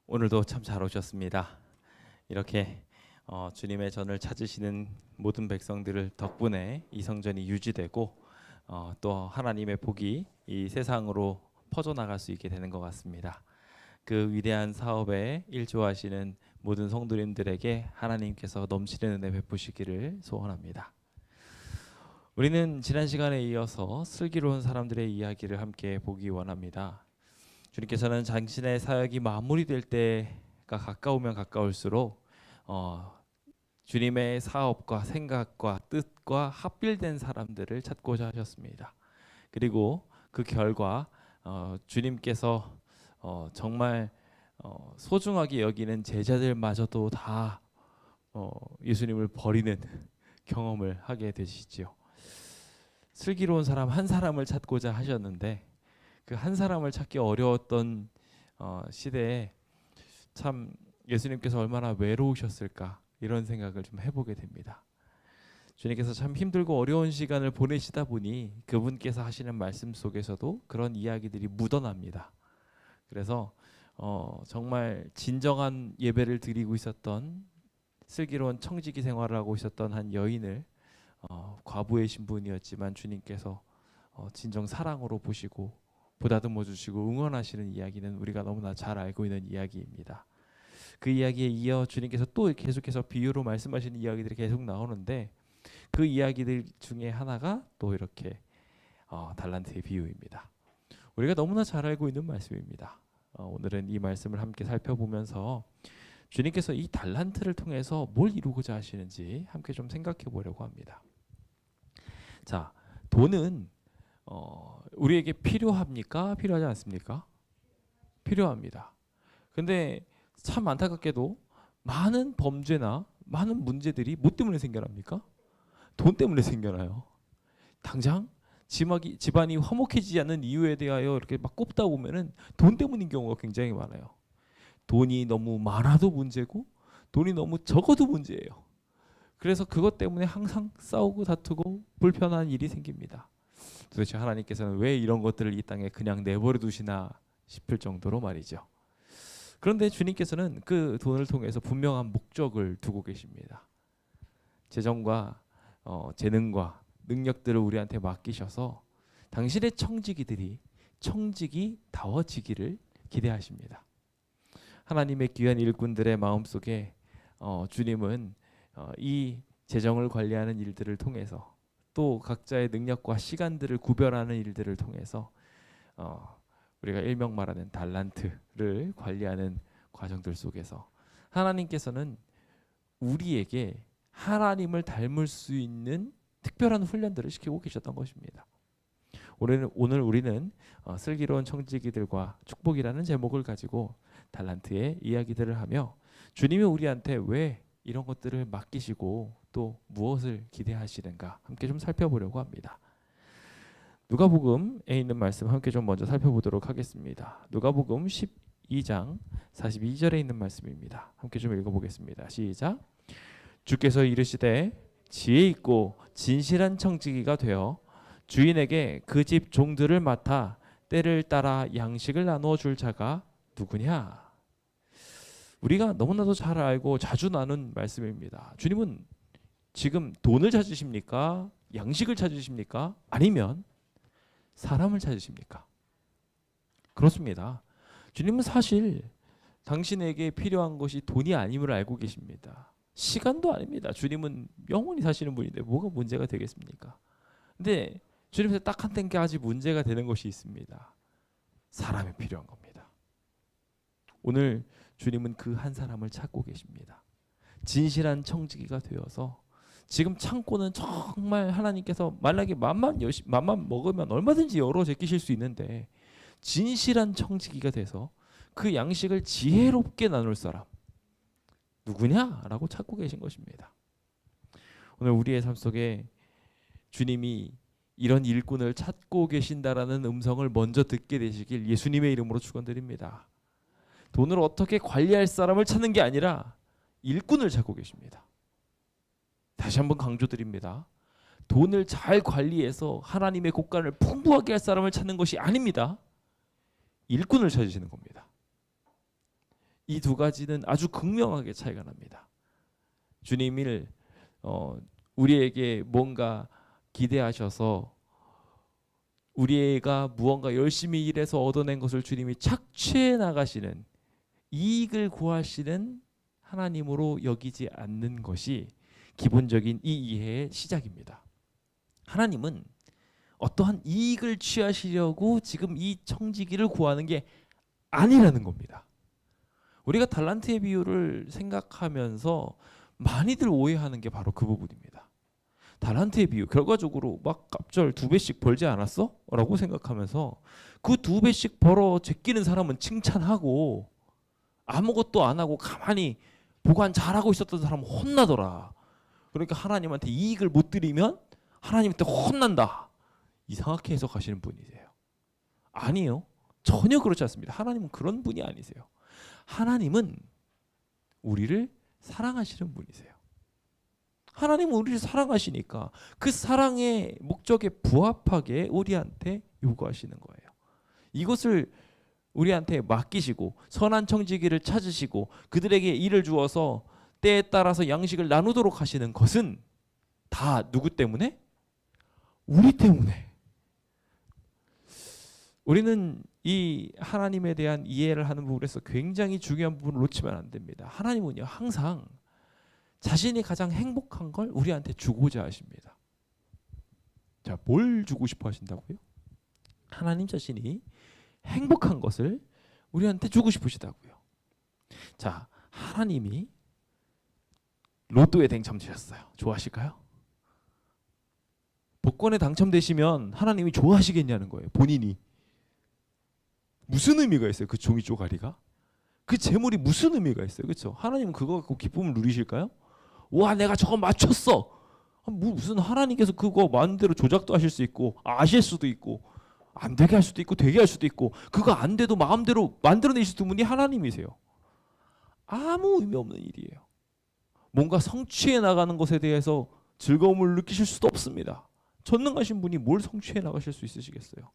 오늘도 참 잘 오셨습니다. 이렇게 주님의 전을 찾으시는 모든 백성들을 덕분에 이 성전이 유지되고 또 하나님의 복이 이 세상으로 퍼져나갈 수 있게 되는 것 같습니다. 그 위대한 사업에 일조하시는 모든 성도님들에게 하나님께서 넘치는 은혜 베푸시기를 소원합니다. 우리는 지난 시간에 이어서 슬기로운 사람들의 이야기를 함께 보기 원합니다. 주님께서는 당신의 사역이 마무리될 때가 가까우면 가까울수록 주님의 사업과 생각과 뜻과 합일된 사람들을 찾고자 하셨습니다. 그리고 그 결과 주님께서 정말 소중하게 여기는 제자들마저도 다 예수님을 버리는 경험을 하게 되시지요. 슬기로운 사람 한 사람을 찾고자 하셨는데 그 한 사람을 찾기 어려웠던 시대에 참 예수님께서 얼마나 외로우셨을까 이런 생각을 좀 해보게 됩니다. 주님께서 참 힘들고 어려운 시간을 보내시다 보니 그분께서 하시는 말씀 속에서도 그런 이야기들이 묻어납니다. 그래서 정말 진정한 예배를 드리고 있었던 슬기로운 청지기 생활을 하고 있었던 한 여인을 과부의 신분이었지만 주님께서 진정 사랑으로 보시고 보다듬어 주시고 응원하시는 이야기는 우리가 너무나 잘 알고 있는 이야기입니다. 그 이야기에 이어 주님께서 또 계속해서 비유로 말씀하시는 이야기들이 계속 나오는데 그 이야기들 중에 하나가 또 이렇게 달란트의 비유입니다. 우리가 너무나 잘 알고 있는 말씀입니다. 오늘은 이 말씀을 함께 살펴보면서 주님께서 이 달란트를 통해서 뭘 이루고자 하시는지 함께 좀 생각해 보려고 합니다. 자, 돈은 우리에게 필요합니까? 필요하지 않습니까? 필요합니다. 근데 참 안타깝게도 많은 범죄나 많은 문제들이 뭐 때문에 생겨납니까? 돈 때문에 생겨나요. 당장 집안이 화목해지지 않는 이유에 대하여 이렇게 막 꼽다 보면은 돈 때문인 경우가 굉장히 많아요. 돈이 너무 많아도 문제고 돈이 너무 적어도 문제예요. 그래서 그것 때문에 항상 싸우고 다투고 불편한 일이 생깁니다. 도대체 하나님께서는 왜 이런 것들을 이 땅에 그냥 내버려 두시나 싶을 정도로 말이죠. 그런데 주님께서는 그 돈을 통해서 분명한 목적을 두고 계십니다. 재정과 재능과 능력들을 우리한테 맡기셔서 당신의 청지기들이 청지기다워지기를 기대하십니다. 하나님의 귀한 일꾼들의 마음속에 주님은 이 재정을 관리하는 일들을 통해서 또 각자의 능력과 시간들을 구별하는 일들을 통해서 우리가 일명 말하는 달란트를 관리하는 과정들 속에서 하나님께서는 우리에게 하나님을 닮을 수 있는 특별한 훈련들을 시키고 계셨던 것입니다. 오늘 우리는 슬기로운 청지기들과 축복이라는 제목을 가지고 달란트의 이야기들을 하며 주님이 우리한테 왜 이런 것들을 맡기시고 또 무엇을 기대하시는가 함께 좀 살펴보려고 합니다. 누가복음에 있는 말씀 함께 좀 먼저 살펴보도록 하겠습니다. 누가복음 12장 42절에 있는 말씀입니다. 함께 좀 읽어보겠습니다. 시작. 주께서 이르시되 지혜 있고 진실한 청지기가 되어 주인에게 그 집 종들을 맡아 때를 따라 양식을 나누어 줄 자가 누구냐? 우리가 너무나도 잘 알고 자주 나눈 말씀입니다. 주님은 지금 돈을 찾으십니까? 양식을 찾으십니까? 아니면 사람을 찾으십니까? 그렇습니다. 주님은 사실 당신에게 필요한 것이 돈이 아님을 알고 계십니다. 시간도 아닙니다. 주님은 영원히 사시는 분인데 뭐가 문제가 되겠습니까? 근데 주님한테 딱 한 가지 문제가 되는 것이 있습니다. 사람이 필요한 겁니다. 오늘 주님은 그 한 사람을 찾고 계십니다. 진실한 청지기가 되어서 지금 창고는 정말 하나님께서 만약에 맘만 먹으면 얼마든지 열어 제끼실 수 있는데 진실한 청지기가 돼서 그 양식을 지혜롭게 나눌 사람 누구냐라고 찾고 계신 것입니다. 오늘 우리의 삶 속에 주님이 이런 일꾼을 찾고 계신다라는 음성을 먼저 듣게 되시길 예수님의 이름으로 축원드립니다. 돈을 어떻게 관리할 사람을 찾는 게 아니라 일꾼을 찾고 계십니다. 다시 한번 강조드립니다. 돈을 잘 관리해서 하나님의 곳간을 풍부하게 할 사람을 찾는 것이 아닙니다. 일꾼을 찾으시는 겁니다. 이 두 가지는 아주 극명하게 차이가 납니다. 주님을 우리에게 뭔가 기대하셔서 우리가 무언가 열심히 일해서 얻어낸 것을 주님이 착취해 나가시는, 이익을 구하시는 하나님으로 여기지 않는 것이 기본적인 이 이해의 시작입니다. 하나님은 어떠한 이익을 취하시려고 지금 이 청지기를 구하는 게 아니라는 겁니다. 우리가 달란트의 비유를 생각하면서 많이들 오해하는 게 바로 그 부분입니다. 달란트의 비유, 결과적으로 막 갑절 2배씩 벌지 않았어? 라고 생각하면서 그 2배씩 벌어 제끼는 사람은 칭찬하고 아무것도 안 하고 가만히 보관 잘하고 있었던 사람은 혼나더라. 그러니까 하나님한테 이익을 못 드리면 하나님한테 혼난다. 이상하게 해석하시는 분이세요. 아니에요. 전혀 그렇지 않습니다. 하나님은 그런 분이 아니세요. 하나님은 우리를 사랑하시는 분이세요. 하나님은 우리를 사랑하시니까 그 사랑의 목적에 부합하게 우리한테 요구하시는 거예요. 이것을 우리한테 맡기시고 선한 청지기를 찾으시고 그들에게 일을 주어서 때에 따라서 양식을 나누도록 하시는 것은 다 누구 때문에? 우리 때문에. 우리는 이 하나님에 대한 이해를 하는 부분에서 굉장히 중요한 부분을 놓치면 안 됩니다. 하나님은요, 항상 자신이 가장 행복한 걸 우리한테 주고자 하십니다. 자, 뭘 주고 싶어 하신다고요? 하나님 자신이 행복한 것을 우리한테 주고 싶으시다고요. 자, 하나님이 로또에 당첨되셨어요. 좋아하실까요? 복권에 당첨되시면 하나님이 좋아하시겠냐는 거예요. 본인이. 무슨 의미가 있어요? 그 종이 쪼가리가? 그 재물이 무슨 의미가 있어요? 그렇죠? 하나님은 그거 갖고 기쁨을 누리실까요? 와, 내가 저거 맞췄어. 무슨 하나님께서 그거 마음대로 조작도 하실 수 있고 아실 수도 있고 안 되게 할 수도 있고 되게 할 수도 있고 그거 안 돼도 마음대로 만들어내실 분이 하나님이세요. 아무 의미 없는 일이에요. 뭔가 성취해 나가는 것에 대해서 즐거움을 느끼실 수도 없습니다. 전능하신 분이 뭘 성취해 나가실 수 있으시겠어요?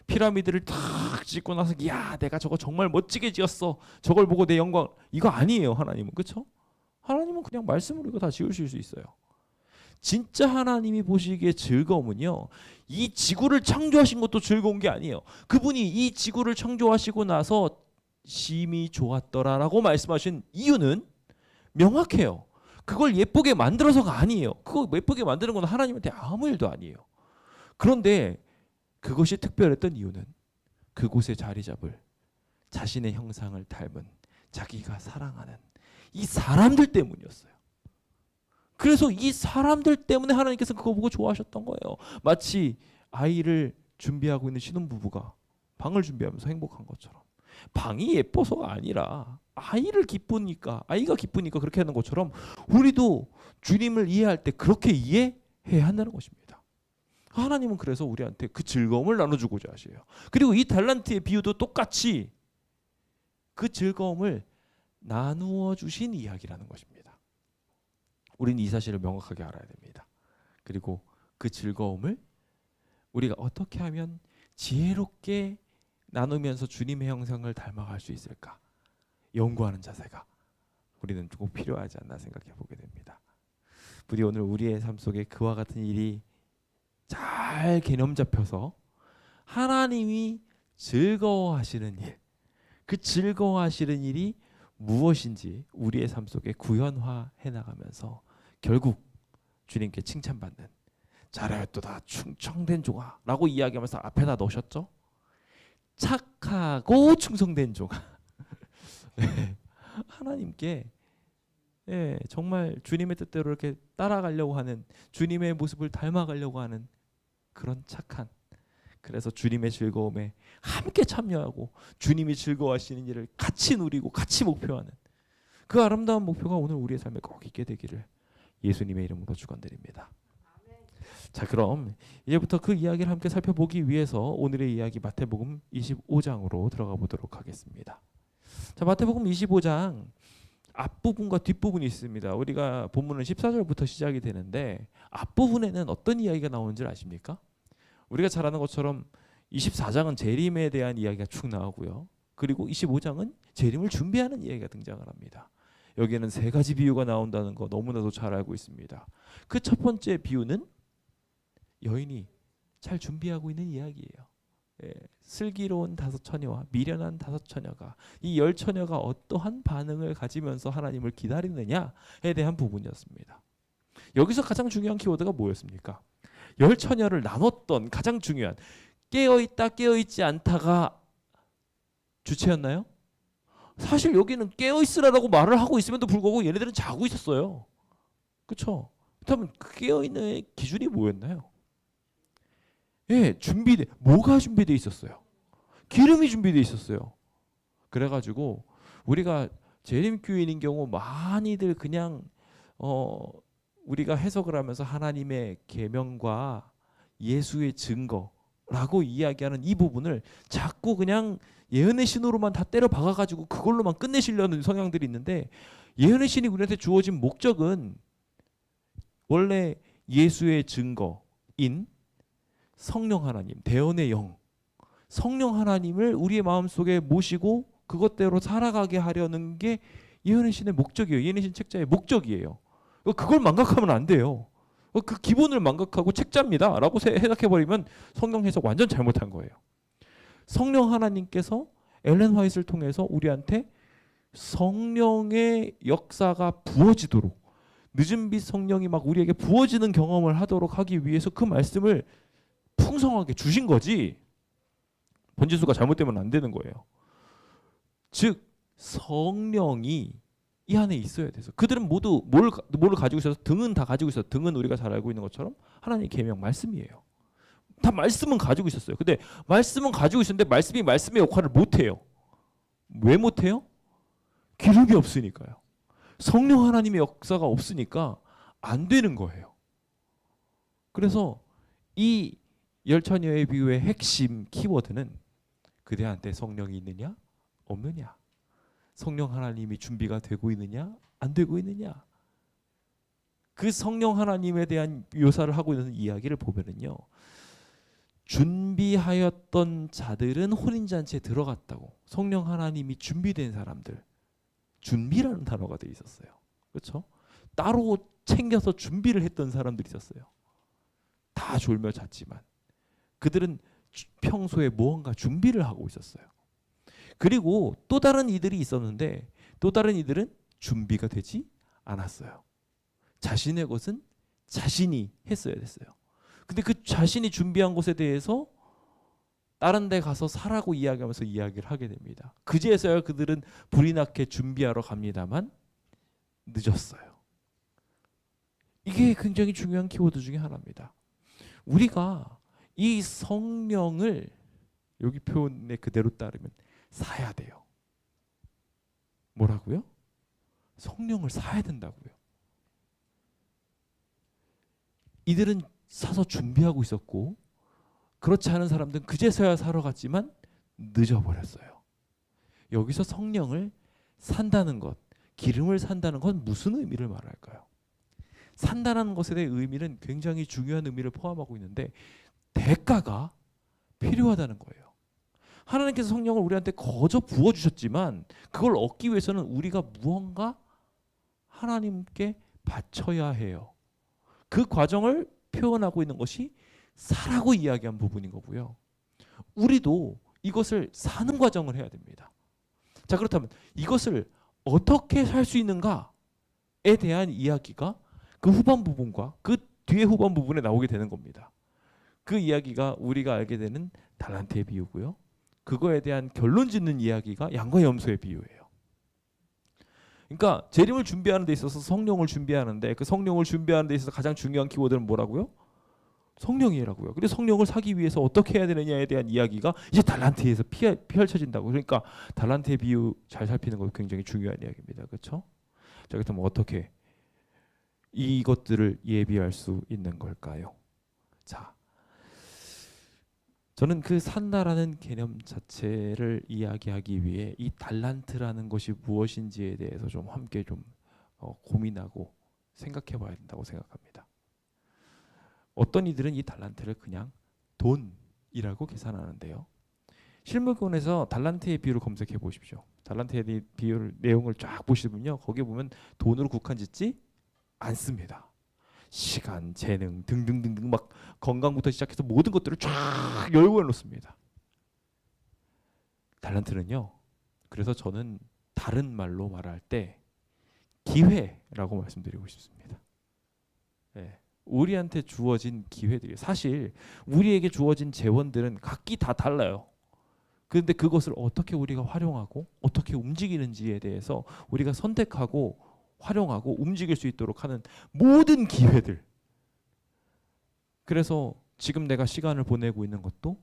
피라미드를 탁 짓고 나서 야, 내가 저거 정말 멋지게 지었어. 저걸 보고 내 영광. 이거 아니에요. 하나님은. 그렇죠? 하나님은 그냥 말씀으로 이거 다 지으실 수 있어요. 진짜 하나님이 보시기에 즐거움은요, 이 지구를 창조하신 것도 즐거운 게 아니에요. 그분이 이 지구를 창조하시고 나서 심히 좋았더라라고 말씀하신 이유는 명확해요. 그걸 예쁘게 만들어서가 아니에요. 그거 예쁘게 만드는 건 하나님한테 아무 일도 아니에요. 그런데 그것이 특별했던 이유는 그곳에 자리 잡을 자신의 형상을 닮은 자기가 사랑하는 이 사람들 때문이었어요. 그래서 이 사람들 때문에 하나님께서 그거 보고 좋아하셨던 거예요. 마치 아이를 준비하고 있는 신혼부부가 방을 준비하면서 행복한 것처럼, 방이 예뻐서가 아니라 아이를 기쁘니까, 아이가 기쁘니까 그렇게 하는 것처럼 우리도 주님을 이해할 때 그렇게 이해해야 한다는 것입니다. 하나님은 그래서 우리한테 그 즐거움을 나눠주고자 하셔요. 그리고 이 달란트의 비유도 똑같이 그 즐거움을 나누어 주신 이야기라는 것입니다. 우리는 이 사실을 명확하게 알아야 됩니다. 그리고 그 즐거움을 우리가 어떻게 하면 지혜롭게 나누면서 주님의 형상을 닮아갈 수 있을까? 연구하는 자세가 우리는 꼭 필요하지 않나 생각해 보게 됩니다. 부디 오늘 우리의 삶 속에 그와 같은 일이 잘 개념 잡혀서 하나님이 즐거워하시는 일, 그 즐거워하시는 일이 무엇인지 우리의 삶 속에 구현화해 나가면서 결국 주님께 칭찬받는, 잘하였도다 충성된 종아 라고 이야기하면서 앞에다 넣으셨죠? 착하고 충성된 종아. 하나님께 정말 주님의 뜻대로 이렇게 따라가려고 하는, 주님의 모습을 닮아가려고 하는 그런 착한, 그래서 주님의 즐거움에 함께 참여하고 주님이 즐거워하시는 일을 같이 누리고 같이 목표하는 그 아름다운 목표가 오늘 우리의 삶에 꼭 있게 되기를 예수님의 이름으로 축원드립니다. 자, 그럼 이제부터 그 이야기를 함께 살펴보기 위해서 오늘의 이야기 마태복음 25장으로 들어가 보도록 하겠습니다. 자, 마태복음 25장 앞부분과 뒷부분이 있습니다. 우리가 본문은 14절부터 시작이 되는데 앞부분에는 어떤 이야기가 나오는지 아십니까? 우리가 잘 아는 것처럼 24장은 재림에 대한 이야기가 쭉 나오고요. 그 그리고 25장은 재림을 준비하는 이야기가 등장을 합니다. 여기에는 세 가지 비유가 나온다는 거 너무나도 잘 알고 있습니다. 그 첫 번째 비유는 여인이 잘 준비하고 있는 이야기예요. 예, 슬기로운 다섯 처녀와 미련한 다섯 처녀가, 이 열 처녀가 어떠한 반응을 가지면서 하나님을 기다리느냐에 대한 부분이었습니다. 여기서 가장 중요한 키워드가 뭐였습니까? 열 처녀를 나눴던 가장 중요한, 깨어있다 깨어있지 않다가 주체였나요? 사실 여기는 깨어있으라고 말을 하고 있음에도 불구하고 얘네들은 자고 있었어요. 그렇죠? 그렇다면 깨어있는 기준이 뭐였나요? 예, 뭐가 준비되어 있었어요? 기름이 준비되어 있었어요. 그래가지고 우리가 재림교인인 경우 많이들 그냥 우리가 해석을 하면서 하나님의 계명과 예수의 증거라고 이야기하는 이 부분을 자꾸 그냥 예언의 신으로만 다 때려 박아가지고 그걸로만 끝내시려는 성향들이 있는데, 예언의 신이 우리한테 주어진 목적은 원래 예수의 증거인 성령 하나님, 대언의 영, 성령 하나님을 우리의 마음속에 모시고 그것대로 살아가게 하려는 게 예언의 신의 목적이에요. 예언의 신 책자의 목적이에요. 그걸 망각하면 안 돼요. 그 기본을 망각하고 책자입니다 라고 해석해버리면 성경 해석 완전 잘못한 거예요. 성령 하나님께서 엘렌 화이트를 통해서 우리한테 성령의 역사가 부어지도록, 늦은 빛 성령이 막 우리에게 부어지는 경험을 하도록 하기 위해서 그 말씀을 풍성하게 주신 거지, 번지수가 잘못되면 안 되는 거예요. 즉 성령이 이 안에 있어야 돼서, 그들은 모두 뭘 가지고 있어서 등은 다 가지고 있어요. 등은 우리가 잘 알고 있는 것처럼 하나님의 계명 말씀이에요. 다 말씀은 가지고 있었어요. 근데 말씀은 가지고 있었는데 말씀이 말씀의 역할을 못해요. 왜 못해요? 기름이 없으니까요. 성령 하나님의 역사가 없으니까 안 되는 거예요. 그래서 이 열처녀의 비유의 핵심 키워드는 그대한테 성령이 있느냐 없느냐, 성령 하나님이 준비가 되고 있느냐 안 되고 있느냐, 그 성령 하나님에 대한 묘사를 하고 있는 이야기를 보면은요, 준비하였던 자들은 혼인잔치에 들어갔다고, 성령 하나님이 준비된 사람들, 준비라는 단어가 돼 있었어요. 그렇죠? 따로 챙겨서 준비를 했던 사람들이 있었어요. 다 졸며 잤지만 그들은 평소에 무언가 준비를 하고 있었어요. 그리고 또 다른 이들이 있었는데, 또 다른 이들은 준비가 되지 않았어요. 자신의 것은 자신이 했어야 됐어요. 근데 그 자신이 준비한 것에 대해서 다른 데 가서 사라고 이야기하면서 이야기를 하게 됩니다. 그제서야 그들은 불이 나게 준비하러 갑니다만 늦었어요. 이게 굉장히 중요한 키워드 중에 하나입니다. 우리가 이 성령을 여기 표현의 그대로 따르면 사야 돼요. 뭐라고요? 성령을 사야 된다고요. 이들은 사서 준비하고 있었고, 그렇지 않은 사람들은 그제서야 사러 갔지만 늦어버렸어요. 여기서 성령을 산다는 것, 기름을 산다는 건 무슨 의미를 말할까요? 산다는 것에 대한 의미는 굉장히 중요한 의미를 포함하고 있는데, 대가가 필요하다는 거예요. 하나님께서 성령을 우리한테 거저 부어주셨지만 그걸 얻기 위해서는 우리가 무언가 하나님께 바쳐야 해요. 그 과정을 표현하고 있는 것이 사라고 이야기한 부분인 거고요. 우리도 이것을 사는 과정을 해야 됩니다. 자, 그렇다면 이것을 어떻게 살 수 있는가에 대한 이야기가 그 후반 부분과 그 뒤에 후반 부분에 나오게 되는 겁니다. 그 이야기가 우리가 알게 되는 달란트의 비유고요. 그거에 대한 결론 짓는 이야기가 양과 염소의 비유예요. 그러니까 재림을 준비하는 데 있어서 성령을 준비하는데, 그 성령을 준비하는 데 있어서 가장 중요한 키워드는 뭐라고요? 성령이라고요. 그래서 성령을 사기 위해서 어떻게 해야 되느냐에 대한 이야기가 이제 달란트에서 펼쳐진다고. 그러니까 달란트의 비유 잘 살피는 거 굉장히 중요한 이야기입니다. 그렇죠? 자, 그렇다면 어떻게 이것들을 예비할 수 있는 걸까요? 자, 저는 그 산다라는 개념 자체를 이야기하기 위해 이 달란트라는 것이 무엇인지에 대해서 좀 함께 좀 고민하고 생각해 봐야 된다고 생각합니다. 어떤 이들은 이 달란트를 그냥 돈이라고 계산하는데요. 실무권에서 달란트의 비유를 검색해 보십시오. 달란트의 비유 내용을 쫙 보시면요, 거기에 보면 돈으로 국한짓지 않습니다. 시간, 재능 등등등등 막 건강부터 시작해서 모든 것들을 쫙 열고 해놓습니다. 달란트는요. 그래서 저는 다른 말로 말할 때 기회라고 말씀드리고 싶습니다. 네. 우리한테 주어진 기회들이 사실 우리에게 주어진 재원들은 각기 다 달라요. 그런데 그것을 어떻게 우리가 활용하고 어떻게 움직이는지에 대해서 우리가 선택하고 활용하고 움직일 수 있도록 하는 모든 기회들. 그래서 지금 내가 시간을 보내고 있는 것도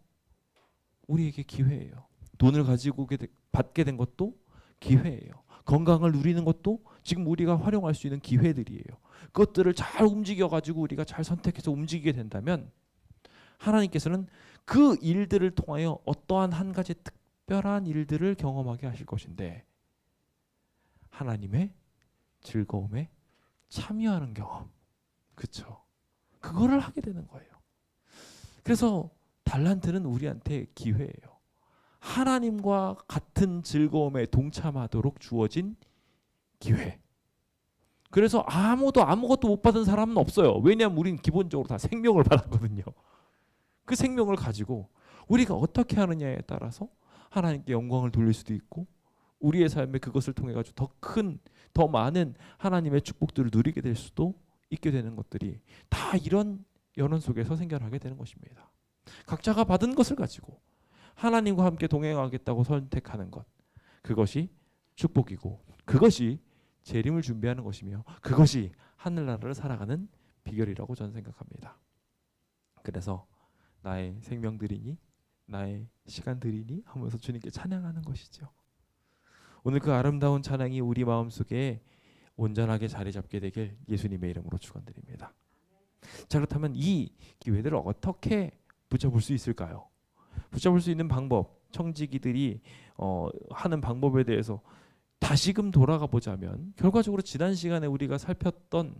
우리에게 기회예요. 돈을 가지고 받게 된 것도 기회예요. 건강을 누리는 것도 지금 우리가 활용할 수 있는 기회들이에요. 그것들을 잘 움직여가지고 우리가 잘 선택해서 움직이게 된다면 하나님께서는 그 일들을 통하여 어떠한 한 가지 특별한 일들을 경험하게 하실 것인데 하나님의 즐거움에 참여하는 경험, 그렇죠? 그거를 하게 되는 거예요. 그래서 달란트는 우리한테 기회예요. 하나님과 같은 즐거움에 동참하도록 주어진 기회. 그래서 아무도 아무것도 못 받은 사람은 없어요. 왜냐하면 우리는 기본적으로 다 생명을 받았거든요. 그 생명을 가지고 우리가 어떻게 하느냐에 따라서 하나님께 영광을 돌릴 수도 있고 우리의 삶에 그것을 통해 가지고 더 큰, 더 많은 하나님의 축복들을 누리게 될 수도 있게 되는 것들이 다 이런 연원 속에서 생겨나게 되는 것입니다. 각자가 받은 것을 가지고 하나님과 함께 동행하겠다고 선택하는 것, 그것이 축복이고 그것이 재림을 준비하는 것이며 그것이 하늘나라를 살아가는 비결이라고 저는 생각합니다. 그래서 나의 생명 드리니 나의 시간 드리니 하면서 주님께 찬양하는 것이죠. 오늘 그 아름다운 찬양이 우리 마음속에 온전하게 자리 잡게 되길 예수님의 이름으로 축원드립니다. 자, 그렇다면 이 기회들을 어떻게 붙잡을 수 있을까요? 붙잡을 수 있는 방법, 청지기들이 하는 방법에 대해서 다시금 돌아가 보자면 결과적으로 지난 시간에 우리가 살폈던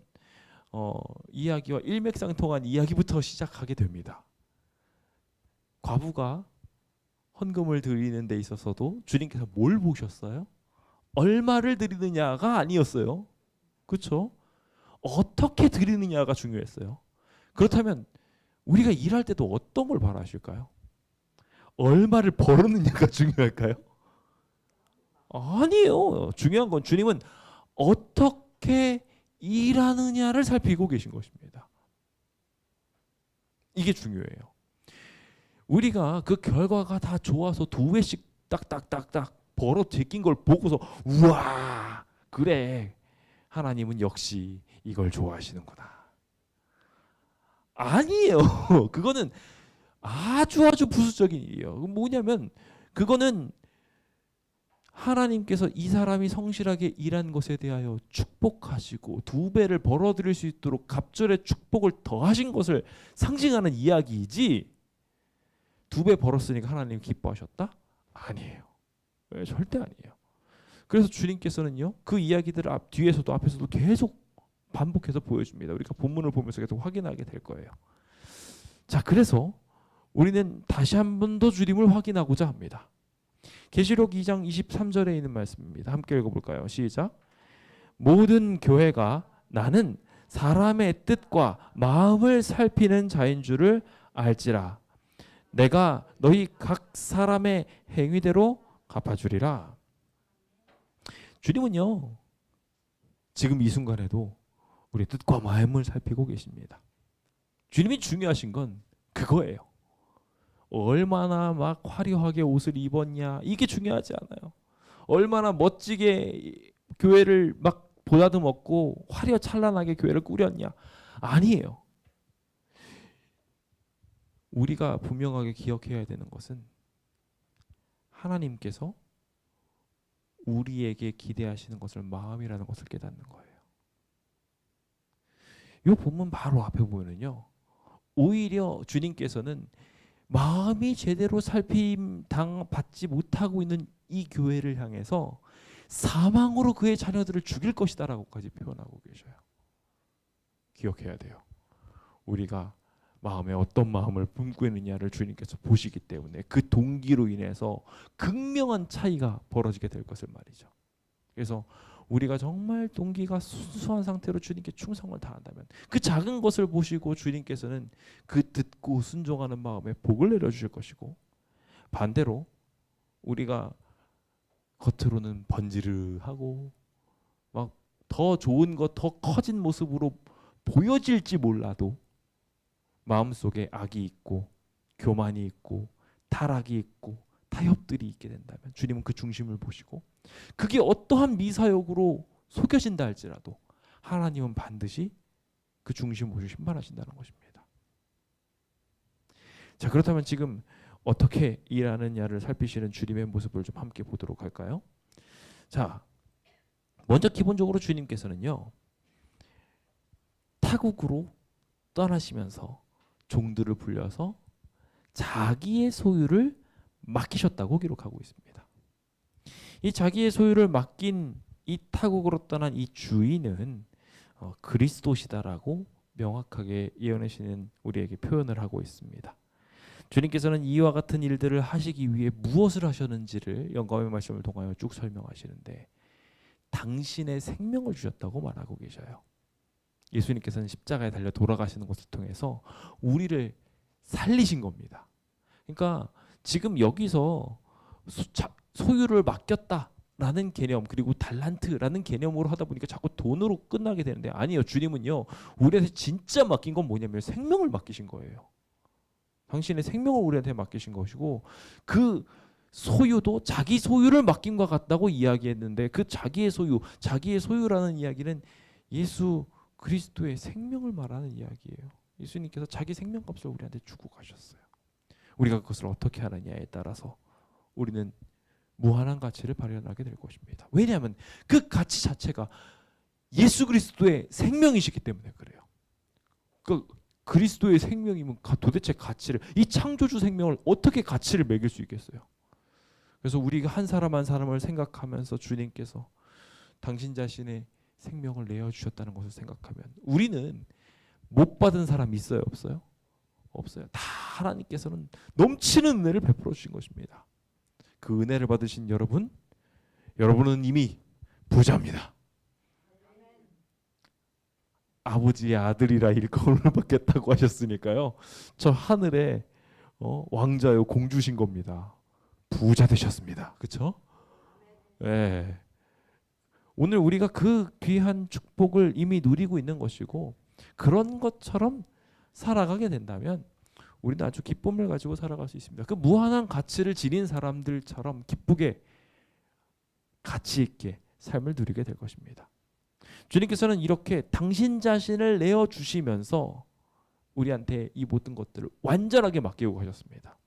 이야기와 일맥상통한 이야기부터 시작하게 됩니다. 과부가 헌금을 드리는 데 있어서도 주님께서 뭘 보셨어요? 얼마를 드리느냐가 아니었어요. 그렇죠? 어떻게 드리느냐가 중요했어요. 그렇다면 우리가 일할 때도 어떤 걸 바라실까요? 얼마를 벌었느냐가 중요할까요? 아니에요. 중요한 건 주님은 어떻게 일하느냐를 살피고 계신 것입니다. 이게 중요해요. 우리가 그 결과가 다 좋아서 2회씩 딱딱딱딱 벌어 제낀 걸 보고서 우와 그래 하나님은 역시 이걸 좋아하시는구나. 아니에요. 그거는 아주 부수적인 일이에요. 뭐냐면 그거는 하나님께서 이 사람이 성실하게 일한 것에 대하여 축복하시고 2배를 벌어들일 수 있도록 갑절의 축복을 더하신 것을 상징하는 이야기이지 2배 벌었으니까 하나님 기뻐하셨다? 아니에요. 절대 아니에요. 그래서 주님께서는요 그 이야기들을 뒤에서도 앞에서도 계속 반복해서 보여줍니다. 우리가 본문을 보면서 계속 확인하게 될 거예요. 자, 그래서 우리는 다시 한 번 더 주님을 확인하고자 합니다. 계시록 2장 23절에 있는 말씀입니다. 함께 읽어볼까요? 시작. 모든 교회가 나는 사람의 뜻과 마음을 살피는 자인 줄을 알지라. 내가 너희 각 사람의 행위대로 갚아주리라. 주님은요 지금 이 순간에도 우리 뜻과 마음을 살피고 계십니다. 주님이 중요하신 건 그거예요. 얼마나 막 화려하게 옷을 입었냐 이게 중요하지 않아요. 얼마나 멋지게 교회를 막 보다듬었고 화려찬란하게 교회를 꾸렸냐 아니에요. 우리가 분명하게 기억해야 되는 것은 하나님께서 우리에게 기대하시는 것을 마음이라는 것을 깨닫는 거예요. 이 본문 바로 앞에 보면은요 오히려 주님께서는 마음이 제대로 살핌 받지 못하고 있는 이 교회를 향해서 사망으로 그의 자녀들을 죽일 것이다라고까지 표현하고 계셔요. 기억해야 돼요. 우리가 마음에 어떤 마음을 품고 있느냐를 주님께서 보시기 때문에 그 동기로 인해서 극명한 차이가 벌어지게 될 것을 말이죠. 그래서 우리가 정말 동기가 순수한 상태로 주님께 충성을 다한다면 그 작은 것을 보시고 주님께서는 그 듣고 순종하는 마음에 복을 내려주실 것이고, 반대로 우리가 겉으로는 번지르하고 막 더 좋은 것, 더 커진 모습으로 보여질지 몰라도 마음속에 악이 있고 교만이 있고 타락이 있고 타협들이 있게 된다면 주님은 그 중심을 보시고, 그게 어떠한 미사역으로 속여진다 할지라도 하나님은 반드시 그 중심을 보시고 심판하신다는 것입니다. 자, 그렇다면 지금 어떻게 일하느냐를 살피시는 주님의 모습을 좀 함께 보도록 할까요? 자, 먼저 기본적으로 주님께서는요, 타국으로 떠나시면서 종들을 불려서 자기의 소유를 맡기셨다고 기록하고 있습니다. 이 자기의 소유를 맡긴 이 타국으로 떠난 이 주인은 그리스도시다라고 명확하게 예언하시는 우리에게 표현을 하고 있습니다. 주님께서는 이와 같은 일들을 하시기 위해 무엇을 하셨는지를 영감의 말씀을 통하여 쭉 설명하시는데, 당신의 생명을 주셨다고 말하고 계셔요. 예수님께서는 십자가에 달려 돌아가시는 것을 통해서 우리를 살리신 겁니다. 그러니까 지금 여기서 소유를 맡겼다라는 개념, 그리고 달란트라는 개념으로 하다 보니까 자꾸 돈으로 끝나게 되는데, 아니에요. 주님은요, 우리한테 진짜 맡긴 건 뭐냐면 생명을 맡기신 거예요. 당신의 생명을 우리한테 맡기신 것이고, 그 소유도 자기 소유를 맡김과 같다고 이야기했는데, 그 자기의 소유라는 이야기는 예수 그리스도의 생명을 말하는 이야기예요. 예수님께서 자기 생명값을 우리한테 주고 가셨어요. 우리가 그것을 어떻게 하느냐에 따라서 우리는 무한한 가치를 발현하게 될 것입니다. 왜냐하면 그 가치 자체가 예수 그리스도의 생명이시기 때문에 그래요. 그 그리스도의 생명이면 도대체 가치를, 이 창조주 생명을 어떻게 가치를 매길 수 있겠어요? 그래서 우리가 한 사람 한 사람을 생각하면서 주님께서 당신 자신의 생명을 내어주셨다는 것을 생각하면 우리는 못 받은 사람 있어요? 없어요? 없어요. 다 하나님께서는 넘치는 은혜를 베풀어 주신 것입니다. 그 은혜를 받으신 여러분은 이미 부자입니다. 아버지의 아들이라 일컬음을 받겠다고 하셨으니까요, 저 하늘에 왕자요 공주신 겁니다. 부자 되셨습니다. 그렇죠? 네. 오늘 우리가 그 귀한 축복을 이미 누리고 있는 것이고, 그런 것처럼 살아가게 된다면 우리는 아주 기쁨을 가지고 살아갈 수 있습니다. 그 무한한 가치를 지닌 사람들처럼 기쁘게 가치 있게 삶을 누리게 될 것입니다. 주님께서는 이렇게 당신 자신을 내어주시면서 우리한테 이 모든 것들을 완전하게 맡기고 가셨습니다.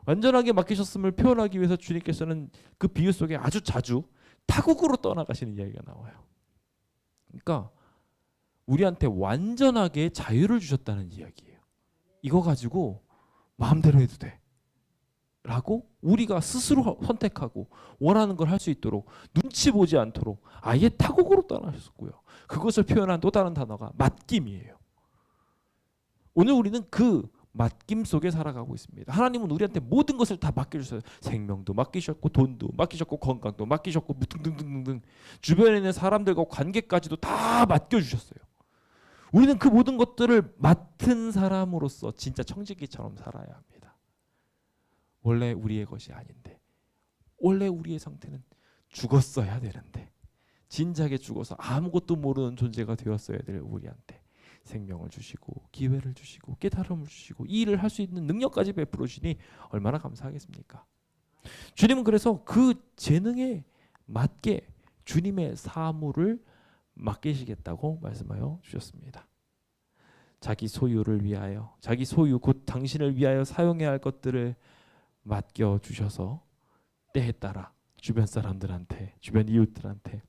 완전하게 맡기셨음을 표현하기 위해서 주님께서는 그 비유 속에 아주 자주 타국으로 떠나가시는 이야기가 나와요. 그러니까 우리한테 완전하게 자유를 주셨다는 이야기예요. 이거 가지고 마음대로 해도 돼 라고 우리가 스스로 선택하고 원하는 걸 할 수 있도록, 눈치 보지 않도록 아예 타국으로 떠나셨고요. 그것을 표현한 또 다른 단어가 맡김이에요. 오늘 우리는 그 맡김 속에 살아가고 있습니다. 하나님은 우리한테 모든 것을 다 맡겨주셨어요. 생명도 맡기셨고, 돈도 맡기셨고, 건강도 맡기셨고, 등등등등 주변에 있는 사람들과 관계까지도 다 맡겨주셨어요. 우리는 그 모든 것들을 맡은 사람으로서 진짜 청지기처럼 살아야 합니다. 원래 우리의 것이 아닌데, 원래 우리의 상태는 죽었어야 되는데, 진작에 죽어서 아무것도 모르는 존재가 되었어야 될 우리한테 생명을 주시고 기회를 주시고 깨달음을 주시고 이 일을 할 수 있는 능력까지 베풀어 주시니 얼마나 감사하겠습니까? 주님은 그래서 그 재능에 맞게 주님의 사물을 맡기시겠다고 말씀하여 주셨습니다. 자기 소유를 위하여, 자기 소유 곧 당신을 위하여 사용해야 할 것들을 맡겨주셔서 때에 따라 주변 사람들한테, 주변 이웃들한테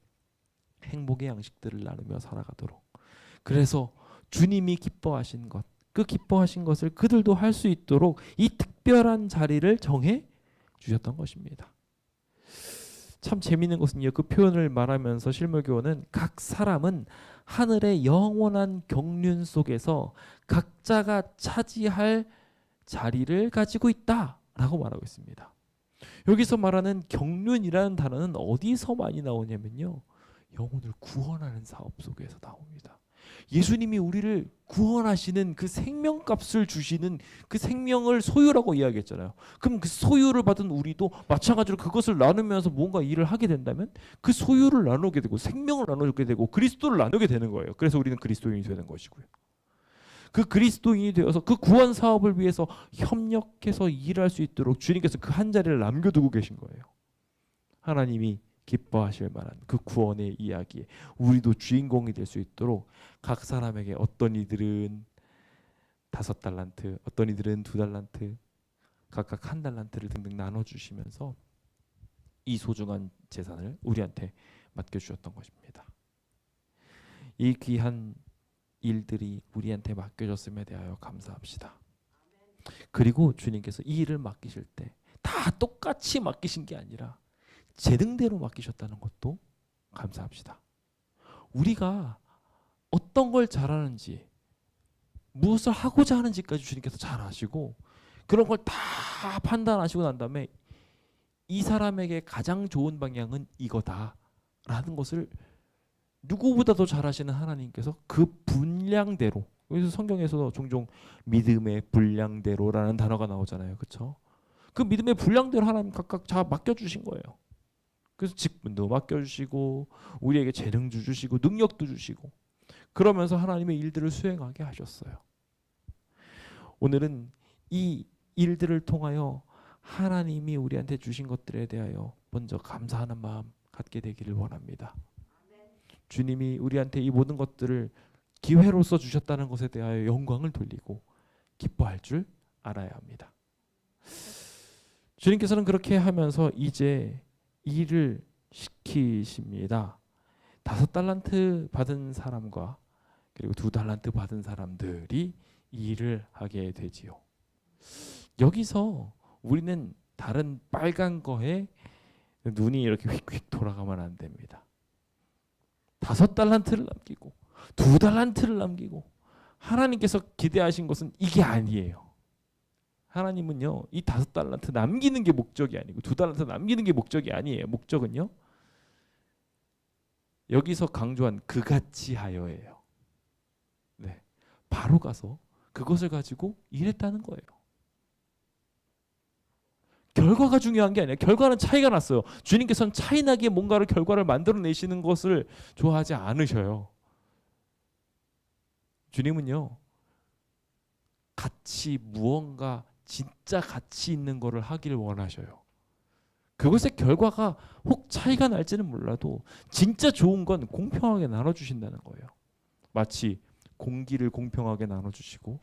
행복의 양식들을 나누며 살아가도록, 그래서 주님이 기뻐하신 것, 그 기뻐하신 것을 그들도 할 수 있도록 이 특별한 자리를 정해 주셨던 것입니다. 참 재미있는 것은요, 그 표현을 말하면서 실물교원은 각 사람은 하늘의 영원한 경륜 속에서 각자가 차지할 자리를 가지고 있다라고 말하고 있습니다. 여기서 말하는 경륜이라는 단어는 어디서 많이 나오냐면요, 영혼을 구원하는 사업 속에서 나옵니다. 예수님이 우리를 구원하시는 그 생명값을 주시는 그 생명을 소유라고 이야기했잖아요. 그럼 그 소유를 받은 우리도 마찬가지로 그것을 나누면서 뭔가 일을 하게 된다면 그 소유를 나누게 되고 생명을 나누게 되고 그리스도를 나누게 되는 거예요. 그래서 우리는 그리스도인이 되는 것이고요. 그 그리스도인이 되어서 그 구원 사업을 위해서 협력해서 일할 수 있도록 주님께서 그 한 자리를 남겨두고 계신 거예요. 하나님이 기뻐하실 만한 그 구원의 이야기에 우리도 주인공이 될 수 있도록 각 사람에게 어떤 이들은 5달란트, 어떤 이들은 2달란트, 각각 1달란트를 등등 나눠주시면서 이 소중한 재산을 우리한테 맡겨주셨던 것입니다. 이 귀한 일들이 우리한테 맡겨졌음에 대하여 감사합시다. 그리고 주님께서 이 일을 맡기실 때 다 똑같이 맡기신 게 아니라 재능대로 맡기셨다는 것도 감사합시다. 우리가 어떤 걸 잘하는지, 무엇을 하고자 하는지까지 주님께서 잘 아시고 그런 걸 다 판단하시고 난 다음에 이 사람에게 가장 좋은 방향은 이거다라는 것을 누구보다도 잘 아시는 하나님께서 그 분량대로, 그래서 성경에서도 종종 믿음의 분량대로라는 단어가 나오잖아요. 그렇죠? 그 믿음의 분량대로 하나님 각각 다 맡겨주신 거예요. 그래서 직분도 맡겨주시고 우리에게 재능도 주시고 능력도 주시고 그러면서 하나님의 일들을 수행하게 하셨어요. 오늘은 이 일들을 통하여 하나님이 우리한테 주신 것들에 대하여 먼저 감사하는 마음 갖게 되기를 원합니다. 주님이 우리한테 이 모든 것들을 기회로서 주셨다는 것에 대하여 영광을 돌리고 기뻐할 줄 알아야 합니다. 주님께서는 그렇게 하면서 이제 일을 시키십니다. 5달란트 받은 사람과 그리고 2달란트 받은 사람들이 일을 하게 되지요. 여기서 우리는 다른 빨간 거에 눈이 이렇게 휙휙 돌아가면 안 됩니다. 5달란트를 남기고 2달란트를 남기고 하나님께서 기대하신 것은 이게 아니에요. 하나님은요, 이 5달란트 남기는 게 목적이 아니고 2달란트 남기는 게 목적이 아니에요. 목적은요, 여기서 강조한 그같이 하여예요. 네, 바로 가서 그것을 가지고 일했다는 거예요. 결과가 중요한 게 아니에요. 결과는 차이가 났어요. 주님께서는 차이나게 뭔가를 결과를 만들어내시는 것을 좋아하지 않으셔요. 주님은요, 같이 무언가 진짜 가치 있는 거를 하기를 원하셔요. 그것의 결과가 혹 차이가 날지는 몰라도 진짜 좋은 건 공평하게 나눠주신다는 거예요. 마치 공기를 공평하게 나눠주시고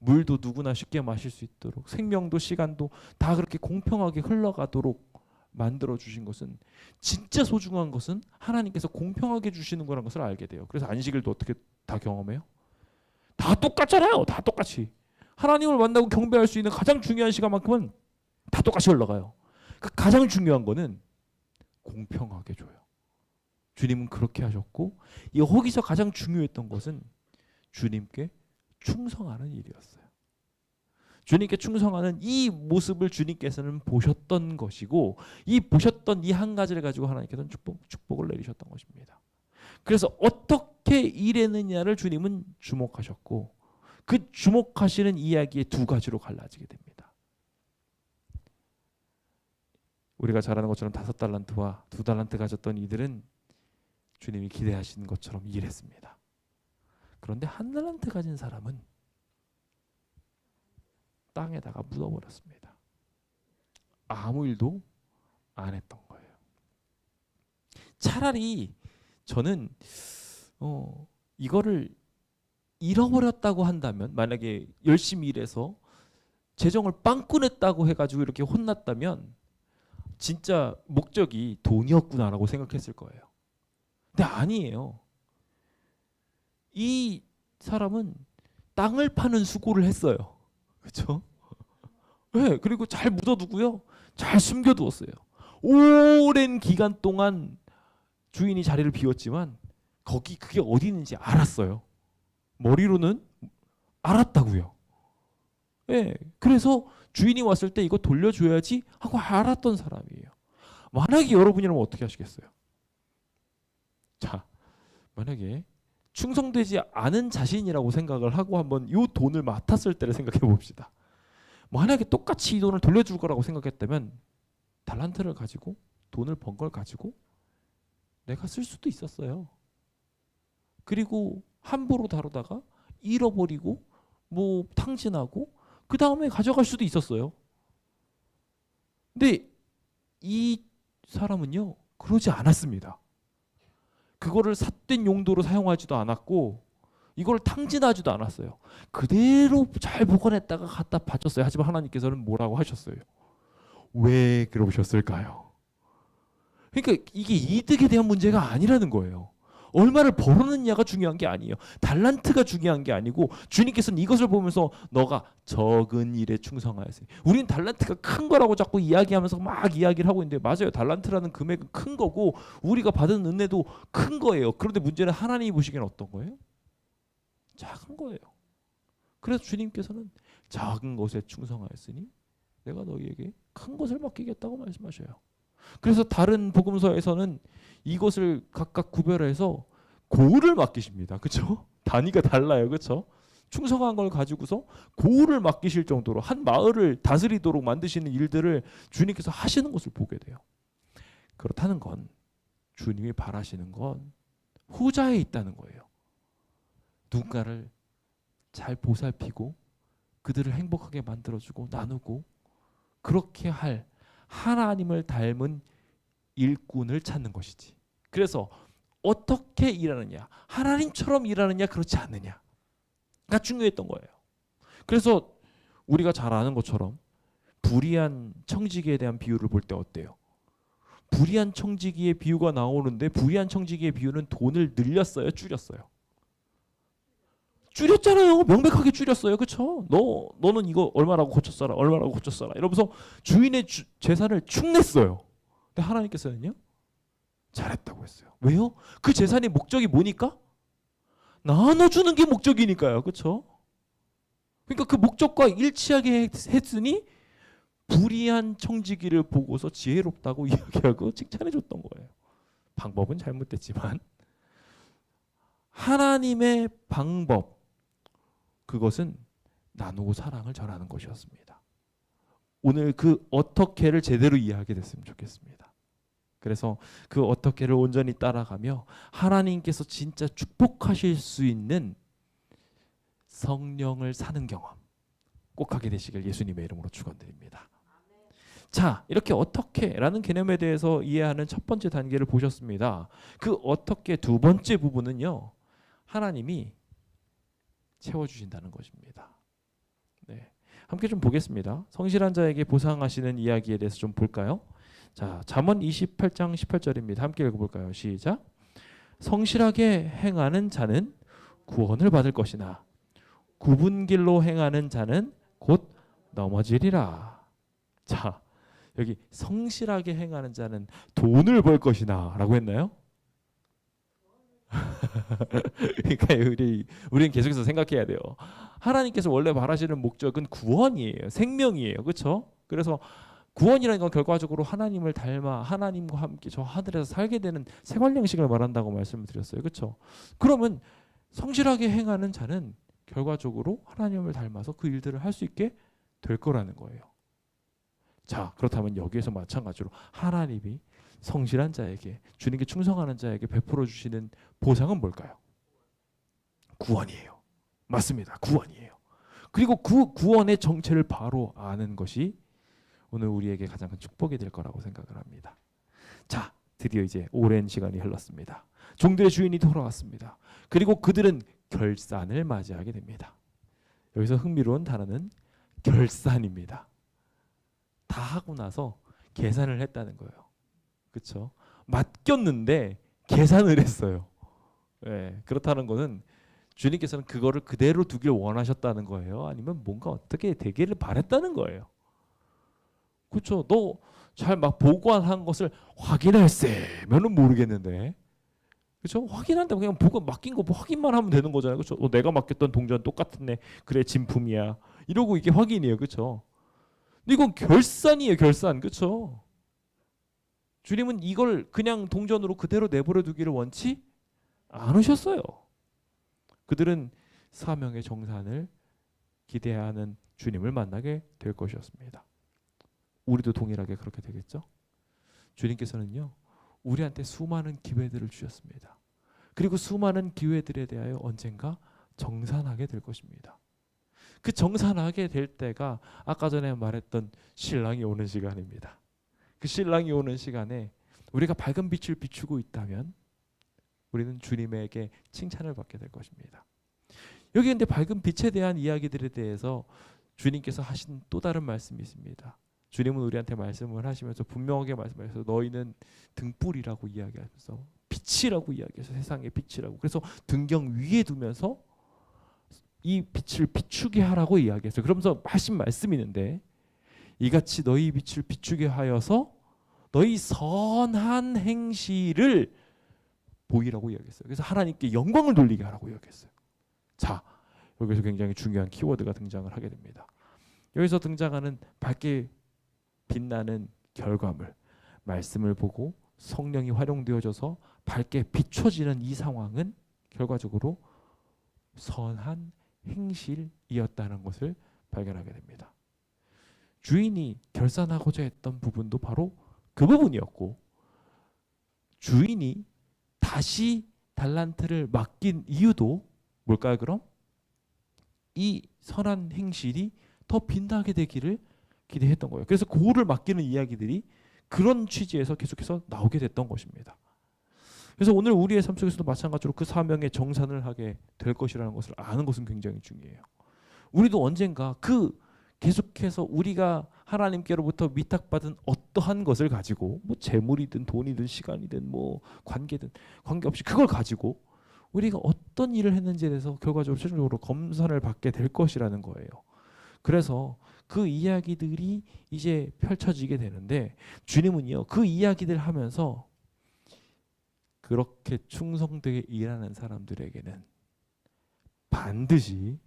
물도 누구나 쉽게 마실 수 있도록 생명도 시간도 다 그렇게 공평하게 흘러가도록 만들어주신 것은, 진짜 소중한 것은 하나님께서 공평하게 주시는 거라는 것을 알게 돼요. 그래서 안식일도 어떻게 다 경험해요? 다 똑같잖아요. 다 똑같이. 하나님을 만나고 경배할 수 있는 가장 중요한 시간만큼은 다 똑같이 흘러가요. 그 가장 중요한 거는 공평하게 줘요. 주님은 그렇게 하셨고, 여기서 가장 중요했던 것은 주님께 충성하는 일이었어요. 주님께 충성하는 이 모습을 주님께서는 보셨던 것이고, 이 보셨던 이 한 가지를 가지고 하나님께서는 축복을 내리셨던 것입니다. 그래서 어떻게 일했느냐를 주님은 주목하셨고, 그 주목하시는 이야기의 2가지로 갈라지게 됩니다. 우리가 잘 아는 것처럼 5달란트와 2달란트 가졌던 이들은 주님이 기대하시는 것처럼 일했습니다. 그런데 1달란트 가진 사람은 땅에다가 묻어버렸습니다. 아무 일도 안 했던 거예요. 차라리 저는 이거를 잃어버렸다고 한다면, 만약에 열심히 일해서 재정을 빵꾸냈다고 해가지고 이렇게 혼났다면 진짜 목적이 돈이었구나라고 생각했을 거예요. 근데 아니에요. 이 사람은 땅을 파는 수고를 했어요. 그렇죠? 네, 그리고 잘 묻어두고요, 잘 숨겨두었어요. 오랜 기간 동안 주인이 자리를 비웠지만 그게 어디 있는지 알았어요. 머리로는 알았다고요. 예, 그래서 주인이 왔을 때 이거 돌려줘야지 하고 알았던 사람이에요. 만약에 여러분이라면 어떻게 하시겠어요? 자, 만약에 충성되지 않은 자신이라고 생각을 하고 한번 이 돈을 맡았을 때를 생각해 봅시다. 만약에 똑같이 이 돈을 돌려줄 거라고 생각했다면 달란트를 가지고 돈을 번 걸 가지고 내가 쓸 수도 있었어요. 그리고 함부로 다루다가 잃어버리고 뭐 탕진하고 그 다음에 가져갈 수도 있었어요. 근데 이 사람은요 그러지 않았습니다. 그거를 삿된 용도로 사용하지도 않았고 이걸 탕진하지도 않았어요. 그대로 잘 보관했다가 갖다 바쳤어요. 하지만 하나님께서는 뭐라고 하셨어요? 왜 그러셨을까요? 그러니까 이게 이득에 대한 문제가 아니라는 거예요. 얼마를 벌었느냐가 중요한 게 아니에요. 달란트가 중요한 게 아니고 주님께서는 이것을 보면서 너가 적은 일에 충성하였으니, 우리는 달란트가 큰 거라고 자꾸 이야기하면서 막 이야기를 하고 있는데 맞아요. 달란트라는 금액은 큰 거고 우리가 받은 은혜도 큰 거예요. 그런데 문제는 하나님이 보시기엔 어떤 거예요? 작은 거예요. 그래서 주님께서는 작은 것에 충성하였으니 내가 너희에게 큰 것을 맡기겠다고 말씀하셔요. 그래서 다른 복음서에서는 이것을 각각 구별해서 고을을 맡기십니다. 그렇죠? 단위가 달라요. 그렇죠? 충성한 걸 가지고서 고을을 맡기실 정도로 한 마을을 다스리도록 만드시는 일들을 주님께서 하시는 것을 보게 돼요. 그렇다는 건 주님이 바라시는 건 후자에 있다는 거예요. 누군가를 잘 보살피고 그들을 행복하게 만들어주고 나누고 그렇게 할 하나님을 닮은 일꾼을 찾는 것이지. 그래서 어떻게 일하느냐, 하나님처럼 일하느냐, 그렇지 않느냐가 중요했던 거예요. 그래서 우리가 잘 아는 것처럼 불의한 청지기에 대한 비유를 볼 때 어때요? 불의한 청지기의 비유가 나오는데 불의한 청지기의 비유는 돈을 늘렸어요, 줄였어요? 줄였잖아요. 명백하게 줄였어요. 그렇죠? 너는 이거 얼마라고 고쳤어라. 얼마라고 고쳤어라. 이러면서 주인의 재산을 축냈어요. 근데 하나님께서는요. 잘했다고 했어요. 왜요? 그 재산의 목적이 뭐니까? 나눠주는 게 목적이니까요. 그렇죠? 그러니까 그 목적과 일치하게 했으니 불의한 청지기를 보고서 지혜롭다고 이야기하고 칭찬해 줬던 거예요. 방법은 잘못됐지만 하나님의 방법, 그것은 나누고 사랑을 전하는 것이었습니다. 오늘 그 어떻게를 제대로 이해하게 됐으면 좋겠습니다. 그래서 그 어떻게를 온전히 따라가며 하나님께서 진짜 축복하실 수 있는 성령을 사는 경험 꼭 하게 되시길 예수님의 이름으로 축원드립니다. 자, 이렇게 어떻게라는 개념에 대해서 이해하는 첫 번째 단계를 보셨습니다. 그 어떻게 두 번째 부분은요. 하나님이 채워주신다는 것입니다. 네, 함께 좀 보겠습니다. 성실한 자에게 보상하시는 이야기에 대해서 좀 볼까요? 자, 잠언 28장 18절입니다. 함께 읽어볼까요? 시작. 성실하게 행하는 자는 구원을 받을 것이나 굽은 길로 행하는 자는 곧 넘어지리라. 자, 여기 성실하게 행하는 자는 돈을 벌 것이나 라고 했나요? 그러니까 우리는 계속해서 생각해야 돼요. 하나님께서 원래 바라시는 목적은 구원이에요. 생명이에요. 그렇죠? 그래서 구원이라는 건 결과적으로 하나님을 닮아 하나님과 함께 저 하늘에서 살게 되는 생활 양식을 말한다고 말씀을 드렸어요. 그렇죠? 그러면 성실하게 행하는 자는 결과적으로 하나님을 닮아서 그 일들을 할 수 있게 될 거라는 거예요. 자, 그렇다면 여기에서 마찬가지로 하나님이 성실한 자에게, 주님께 충성하는 자에게 베풀어 주시는 보상은 뭘까요? 구원이에요. 맞습니다. 구원이에요. 그리고 그 구원의 정체를 바로 아는 것이 오늘 우리에게 가장 큰 축복이 될 거라고 생각을 합니다. 자, 드디어 이제 오랜 시간이 흘렀습니다. 종들의 주인이 돌아왔습니다. 그리고 그들은 결산을 맞이하게 됩니다. 여기서 흥미로운 단어는 결산입니다. 다 하고 나서 계산을 했다는 거예요. 그렇죠? 맡겼는데 계산을 했어요. 네, 그렇다는 것은 주님께서는 그거를 그대로 두길 원하셨다는 거예요. 아니면 뭔가 어떻게 되기를 바랬다는 거예요. 그렇죠? 너 잘 막 보관한 것을 확인할세면은 모르겠는데, 그렇죠? 확인한다고 그냥 보고 맡긴 거 확인만 하면 되는 거잖아요, 그렇죠? 내가 맡겼던 동전 똑같네, 그래 진품이야, 이러고 이게 확인이에요, 그렇죠? 근데 이건 결산이에요, 결산, 그렇죠? 주님은 이걸 그냥 동전으로 그대로 내버려 두기를 원치 않으셨어요. 그들은 사명의 정산을 기대하는 주님을 만나게 될 것이었습니다. 우리도 동일하게 그렇게 되겠죠? 주님께서는요, 우리한테 수많은 기회들을 주셨습니다. 그리고 수많은 기회들에 대하여 언젠가 정산하게 될 것입니다. 그 정산하게 될 때가 아까 전에 말했던 신랑이 오는 시간입니다. 그 신랑이 오는 시간에 우리가 밝은 빛을 비추고 있다면 우리는 주님에게 칭찬을 받게 될 것입니다. 여기 근데 밝은 빛에 대한 이야기들에 대해서 주님께서 하신 또 다른 말씀이 있습니다. 주님은 우리한테 말씀을 하시면서 분명하게 말씀하셔서 너희는 등불이라고 이야기하면서 빛이라고 이야기해서 세상의 빛이라고, 그래서 등경 위에 두면서 이 빛을 비추게 하라고 이야기했어요. 그러면서 하신 말씀이 있는데, 이같이 너희 빛을 비추게 하여서 너희 선한 행실을 보이라고 이야기했어요. 그래서 하나님께 영광을 돌리게 하라고 이야기했어요. 자, 여기서 굉장히 중요한 키워드가 등장을 하게 됩니다. 여기서 등장하는 밝게 빛나는 결과물, 말씀을 보고 성령이 활용되어져서 밝게 비춰지는 이 상황은 결과적으로 선한 행실이었다는 것을 발견하게 됩니다. 주인이 결산하고자 했던 부분도 바로 그 부분이었고, 주인이 다시 달란트를 맡긴 이유도 뭘까요? 그럼 이 선한 행실이 더 빛나게 되기를 기대했던 거예요. 그래서 그거를 맡기는 이야기들이 그런 취지에서 계속해서 나오게 됐던 것입니다. 그래서 오늘 우리의 삶 속에서도 마찬가지로 그 사명의 정산을 하게 될 것이라는 것을 아는 것은 굉장히 중요해요. 우리도 언젠가 그 계속해서 우리가 하나님께로부터 위탁받은 어떠한 것을 가지고, 뭐 재물이든 돈이든 시간이든 뭐 관계든 관계없이 그걸 가지고 우리가 어떤 일을 했는지에 대해서 결과적으로 최종적으로 검사를 받게 될 것이라는 거예요. 그래서 그 이야기들이 이제 펼쳐지게 되는데, 주님은요 그 이야기들 하면서 그렇게 충성되게 일하는 사람들에게는 반드시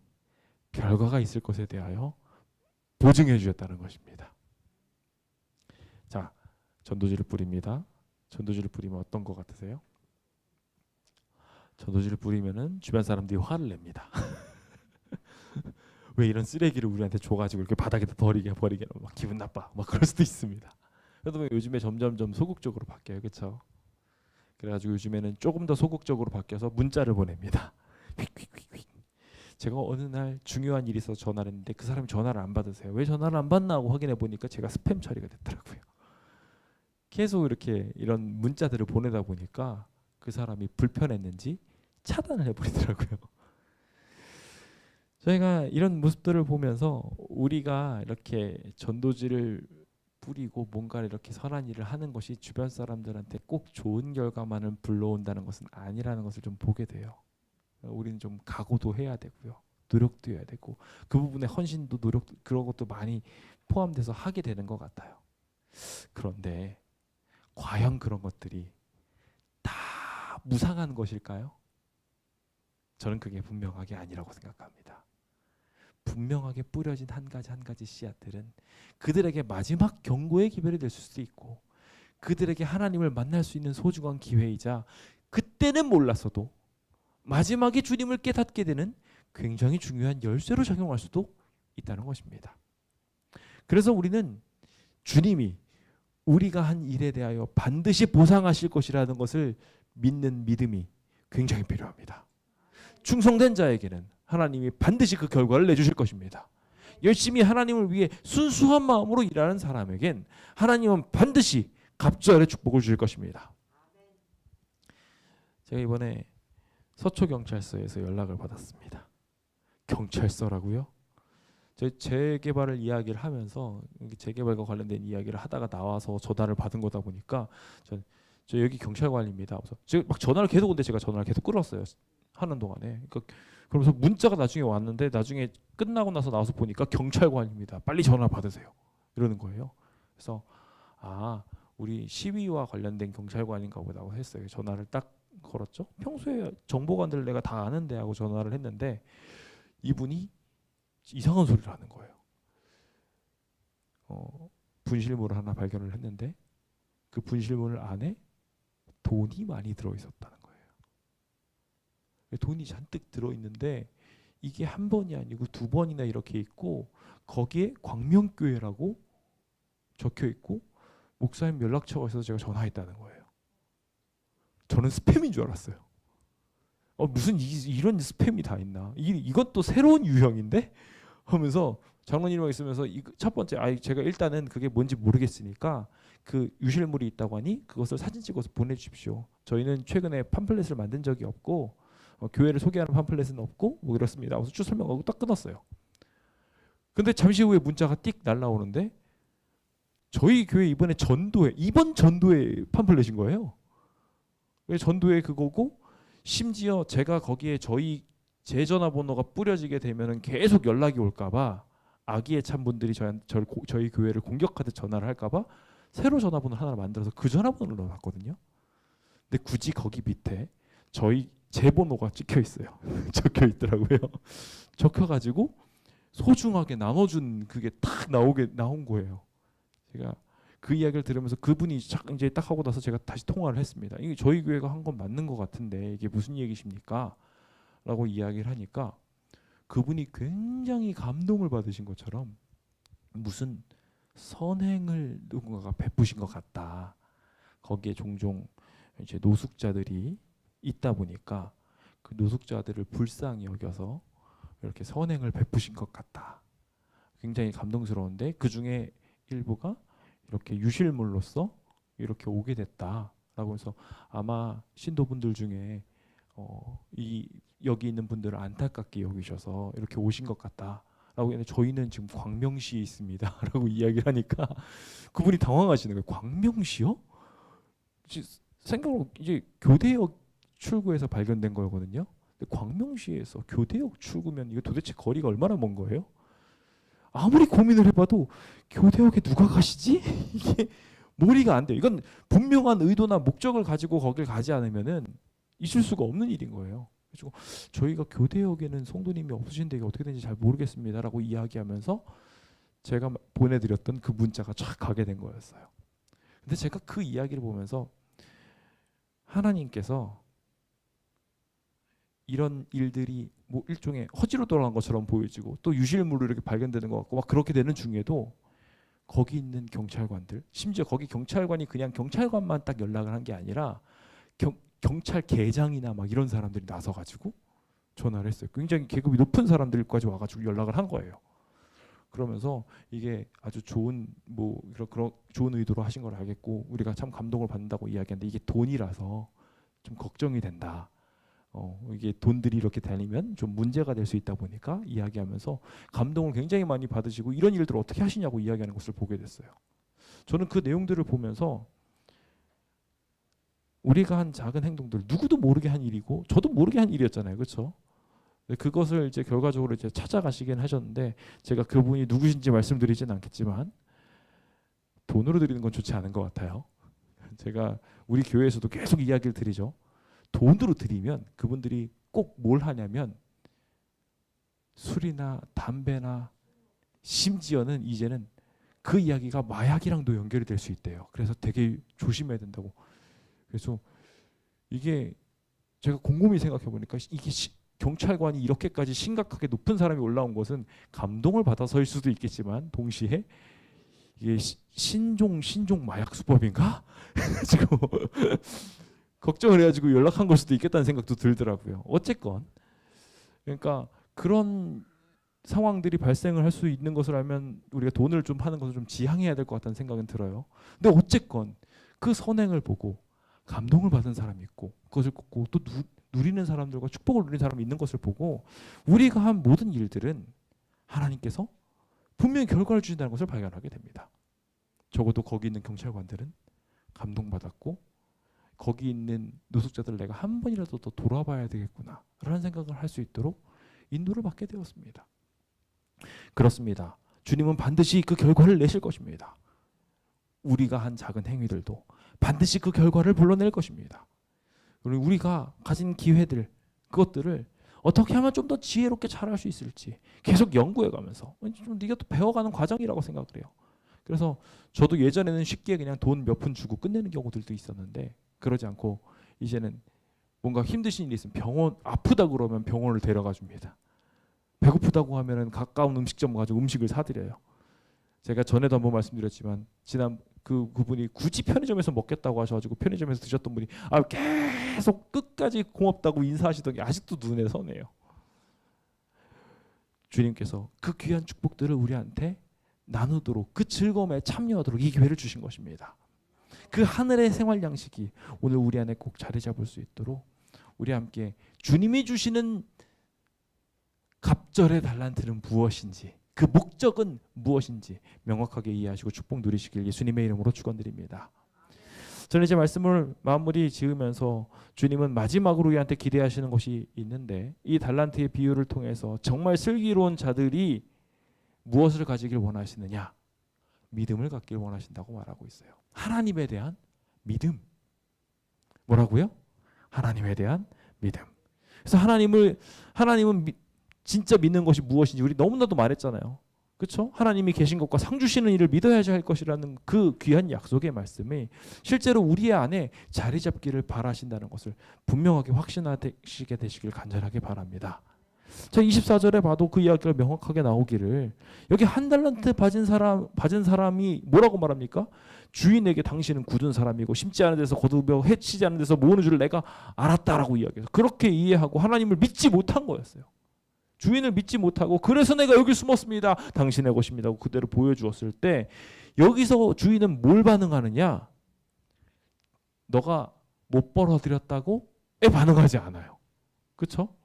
결과가 있을 것에 대하여 보증해 주셨다는 것입니다. 자, 전도지를 뿌립니다. 전도지를 뿌리면 어떤 것 같으세요? 전도지를 뿌리면은 주변 사람들이 화를 냅니다. 왜 이런 쓰레기를 우리한테 줘가지고 이렇게 바닥에다 버리게 막 기분 나빠, 막 그럴 수도 있습니다. 그래도 요즘에 점점점 소극적으로 바뀌어요, 그렇죠? 그래가지고 요즘에는 조금 더 소극적으로 바뀌어서 문자를 보냅니다. 휙휙휙휙. 제가 어느 날 중요한 일이 있어서 전화를 했는데 그 사람이 전화를 안 받으세요. 왜 전화를 안 받나 하고 확인해 보니까 제가 스팸 처리가 됐더라고요. 계속 이렇게 이런 문자들을 보내다 보니까 그 사람이 불편했는지 차단을 해버리더라고요. 저희가 이런 모습들을 보면서 우리가 이렇게 전도지를 뿌리고 뭔가 이렇게 선한 일을 하는 것이 주변 사람들한테 꼭 좋은 결과만을 불러온다는 것은 아니라는 것을 좀 보게 돼요. 우리는 좀 각오도 해야 되고요, 노력도 해야 되고, 그 부분에 헌신도 노력 그런 것도 많이 포함돼서 하게 되는 것 같아요. 그런데 과연 그런 것들이 다 무상한 것일까요? 저는 그게 분명하게 아니라고 생각합니다. 분명하게 뿌려진 한 가지 씨앗들은 그들에게 마지막 경고의 기별이 될 수도 있고, 그들에게 하나님을 만날 수 있는 소중한 기회이자 그때는 몰랐어도 마지막에 주님을 깨닫게 되는 굉장히 중요한 열쇠로 작용할 수도 있다는 것입니다. 그래서 우리는 주님이 우리가 한 일에 대하여 반드시 보상하실 것이라는 것을 믿는 믿음이 굉장히 필요합니다. 충성된 자에게는 하나님이 반드시 그 결과를 내주실 것입니다. 열심히 하나님을 위해 순수한 마음으로 일하는 사람에겐 하나님은 반드시 갑절의 축복을 주실 것입니다. 제가 이번에 서초경찰서에서 연락을 받았습니다. 경찰서라고요? 재개발을 이야기를 하면서 재개발과 관련된 이야기를 하다가 나와서 전화를 받은 거다 보니까 저 여기 경찰관입니다. 그래서 제가 막 전화를 계속 오는데 제가 전화를 계속 끌었어요, 하는 동안에. 그러면서 문자가 나중에 왔는데 나중에 끝나고 나서 나와서 보니까 경찰관입니다. 빨리 전화 받으세요, 이러는 거예요. 그래서 아, 우리 시위와 관련된 경찰관인가 보다고 했어요. 전화를 딱 걸었죠. 평소에 정보관들 내가 다 아는데 하고 전화를 했는데 이분이 이상한 소리를 하는 거예요. 분실물을 하나 발견을 했는데 그 분실물 안에 돈이 많이 들어있었다는 거예요. 돈이 잔뜩 들어있는데 이게 한 번이 아니고 두 번이나 이렇게 있고 거기에 광명교회라고 적혀 있고 목사님 연락처가 있어서 제가 전화했다는 거예요. 저는 스팸인 줄 알았어요. 무슨 이런 스팸이 다 있나? 이것도 새로운 유형인데? 하면서 장로님이랑 있으면서 첫 번째 제가 일단은 그게 뭔지 모르겠으니까 그 유실물이 있다고 하니 그것을 사진 찍어서 보내주십시오. 저희는 최근에 팜플렛을 만든 적이 없고 교회를 소개하는 팜플렛은 없고 뭐 이렇습니다. 그래서 쭉 설명하고 딱 끊었어요. 근데 잠시 후에 문자가 띡 날라오는데 저희 교회 이번 전도회 팜플렛인 거예요. 전도회 그거고 심지어 제가 거기에 제 전화번호가 뿌려지게 되면은 계속 연락이 올까봐 악의에 찬 분들이 저희 교회를 공격하듯 전화를 할까봐 새로 전화번호 하나를 만들어서 그 전화번호를 넣어놨거든요. 근데 굳이 거기 밑에 제 번호가 찍혀 있어요. 적혀 있더라고요. 적혀가지고 소중하게 나눠준 그게 딱 나온 거예요. 제가 그 이야기를 들으면서 그분이 이제 딱 하고 나서 제가 다시 통화를 했습니다. 이게 저희 교회가 한 건 맞는 것 같은데 이게 무슨 얘기십니까? 라고 이야기를 하니까 그분이 굉장히 감동을 받으신 것처럼 무슨 선행을 누군가가 베푸신 것 같다. 거기에 종종 이제 노숙자들이 있다 보니까 그 노숙자들을 불쌍히 여겨서 이렇게 선행을 베푸신 것 같다. 굉장히 감동스러운데 그 중에 일부가 이렇게 유실물로서 이렇게 오게 됐다라고 해서 아마 신도분들 중에 여기 있는 분들을 안타깝게 여기셔서 이렇게 오신 것 같다라고 했는데 저희는 지금 광명시에 있습니다라고 이야기를 하니까 그분이 당황하시는 거예요. 광명시요? 생각으로 이제 교대역 출구에서 발견된 거거든요. 근데 광명시에서 교대역 출구면 이거 도대체 거리가 얼마나 먼 거예요? 아무리 고민을 해봐도 교대역에 누가 가시지? 이게 몰이가 안 돼요. 이건 분명한 의도나 목적을 가지고 거길 가지 않으면은 있을 수가 없는 일인 거예요. 그래서 저희가 교대역에는 성도님이 없으신데 이게 어떻게 되는지 잘 모르겠습니다라고 이야기하면서 제가 보내드렸던 그 문자가 쫙 가게 된 거였어요. 근데 제가 그 이야기를 보면서 하나님께서 이런 일들이 뭐 일종의 허지로 돌아간 것처럼 보여지고 또 유실물로 이렇게 발견되는 것 같고 막 그렇게 되는 중에도 거기 있는 경찰관들, 심지어 거기 경찰관이 그냥 경찰관만 딱 연락을 한 게 아니라 경찰계장이나 막 이런 사람들이 나서가지고 전화를 했어요. 굉장히 계급이 높은 사람들까지 와가지고 연락을 한 거예요. 그러면서 이게 아주 좋은 그런 좋은 의도로 하신 걸 알겠고 우리가 참 감동을 받는다고 이야기하는데 이게 돈이라서 좀 걱정이 된다. 이게 돈들이 이렇게 다니면 좀 문제가 될 수 있다 보니까 이야기하면서 감동을 굉장히 많이 받으시고 이런 일들을 어떻게 하시냐고 이야기하는 것을 보게 됐어요. 저는 그 내용들을 보면서 우리가 한 작은 행동들 누구도 모르게 한 일이고 저도 모르게 한 일이었잖아요. 그렇죠? 그것을 이제 결과적으로 이제 찾아가시긴 하셨는데 제가 그분이 누구신지 말씀드리진 않겠지만 돈으로 드리는 건 좋지 않은 것 같아요. 제가 우리 교회에서도 계속 이야기를 드리죠. 돈으로 드리면 그분들이 꼭 뭘 하냐면 술이나 담배나 심지어는 이제는 그 이야기가 마약이랑도 연결이 될 수 있대요. 그래서 되게 조심해야 된다고. 그래서 이게 제가 곰곰이 생각해 보니까 이게 경찰관이 이렇게까지 심각하게 높은 사람이 올라온 것은 감동을 받아서일 수도 있겠지만 동시에 이게 신종 마약 수법인가? 지금 걱정을 해가지고 연락한 걸 수도 있겠다는 생각도 들더라고요. 어쨌건 그러니까 그런 상황들이 발생을 할 수 있는 것을 알면 우리가 돈을 좀 하는 것을 좀 지양해야 될 것 같다는 생각은 들어요. 근데 어쨌건 그 선행을 보고 감동을 받은 사람이 있고 그것을 꼭 또 누리는 사람들과 축복을 누리는 사람이 있는 것을 보고 우리가 한 모든 일들은 하나님께서 분명히 결과를 주신다는 것을 발견하게 됩니다. 적어도 거기 있는 경찰관들은 감동받았고 거기 있는 노숙자들을 내가 한 번이라도 더 돌아봐야 되겠구나 라는 생각을 할 수 있도록 인도를 받게 되었습니다. 그렇습니다. 주님은 반드시 그 결과를 내실 것입니다. 우리가 한 작은 행위들도 반드시 그 결과를 불러낼 것입니다. 그리고 우리가 가진 기회들, 그것들을 어떻게 하면 좀 더 지혜롭게 잘할 수 있을지 계속 연구해가면서 좀 네가 또 배워가는 과정이라고 생각을 해요. 그래서 저도 예전에는 쉽게 그냥 돈 몇 푼 주고 끝내는 경우들도 있었는데 그러지 않고 이제는 뭔가 힘드신 일이 있으면 병원, 아프다 그러면 병원을 데려가 줍니다. 배고프다고 하면은 가까운 음식점 가지고 음식을 사드려요. 제가 전에도 한번 말씀드렸지만 지난 그분이 굳이 편의점에서 먹겠다고 하셔가지고 편의점에서 드셨던 분이 계속 끝까지 고맙다고 인사하시던 게 아직도 눈에 선해요. 주님께서 그 귀한 축복들을 우리한테 나누도록, 그 즐거움에 참여하도록 이 기회를 주신 것입니다. 그 하늘의 생활 양식이 오늘 우리 안에 꼭 자리 잡을 수 있도록 우리 함께 주님이 주시는 갑절의 달란트는 무엇인지, 그 목적은 무엇인지 명확하게 이해하시고 축복 누리시길 예수님의 이름으로 축원드립니다. 저는 이제 말씀을 마무리 지으면서 주님은 마지막으로 우리한테 기대하시는 것이 있는데, 이 달란트의 비유를 통해서 정말 슬기로운 자들이 무엇을 가지길 원하시느냐? 믿음을 갖길 원하신다고 말하고 있어요. 하나님에 대한 믿음. 뭐라고요? 하나님에 대한 믿음. 그래서 하나님은 진짜 믿는 것이 무엇인지 우리 너무나도 말했잖아요. 그렇죠? 하나님이 계신 것과 상 주시는 일을 믿어야지 할 것이라는 그 귀한 약속의 말씀이 실제로 우리 안에 자리 잡기를 바라신다는 것을 분명하게 확신하시게 되시길 간절하게 바랍니다. 자, 24절에 봐도 그 이야기가 명확하게 나오기를, 여기 한 달란트 받은 사람이 뭐라고 말합니까? 주인에게 당신은 굳은 사람이고 심지 않은 데서 거두며 해치지 않은 데서 모으는 줄 내가 알았다라고 이야기해서 그렇게 이해하고 하나님을 믿지 못한 거였어요. 주인을 믿지 못하고 그래서 내가 여기 숨었습니다. 당신의 것입니다 하고 그대로 보여주었을 때 여기서 주인은 뭘 반응하느냐? 너가 못 벌어들였다고 반응하지 않아요. 그렇죠?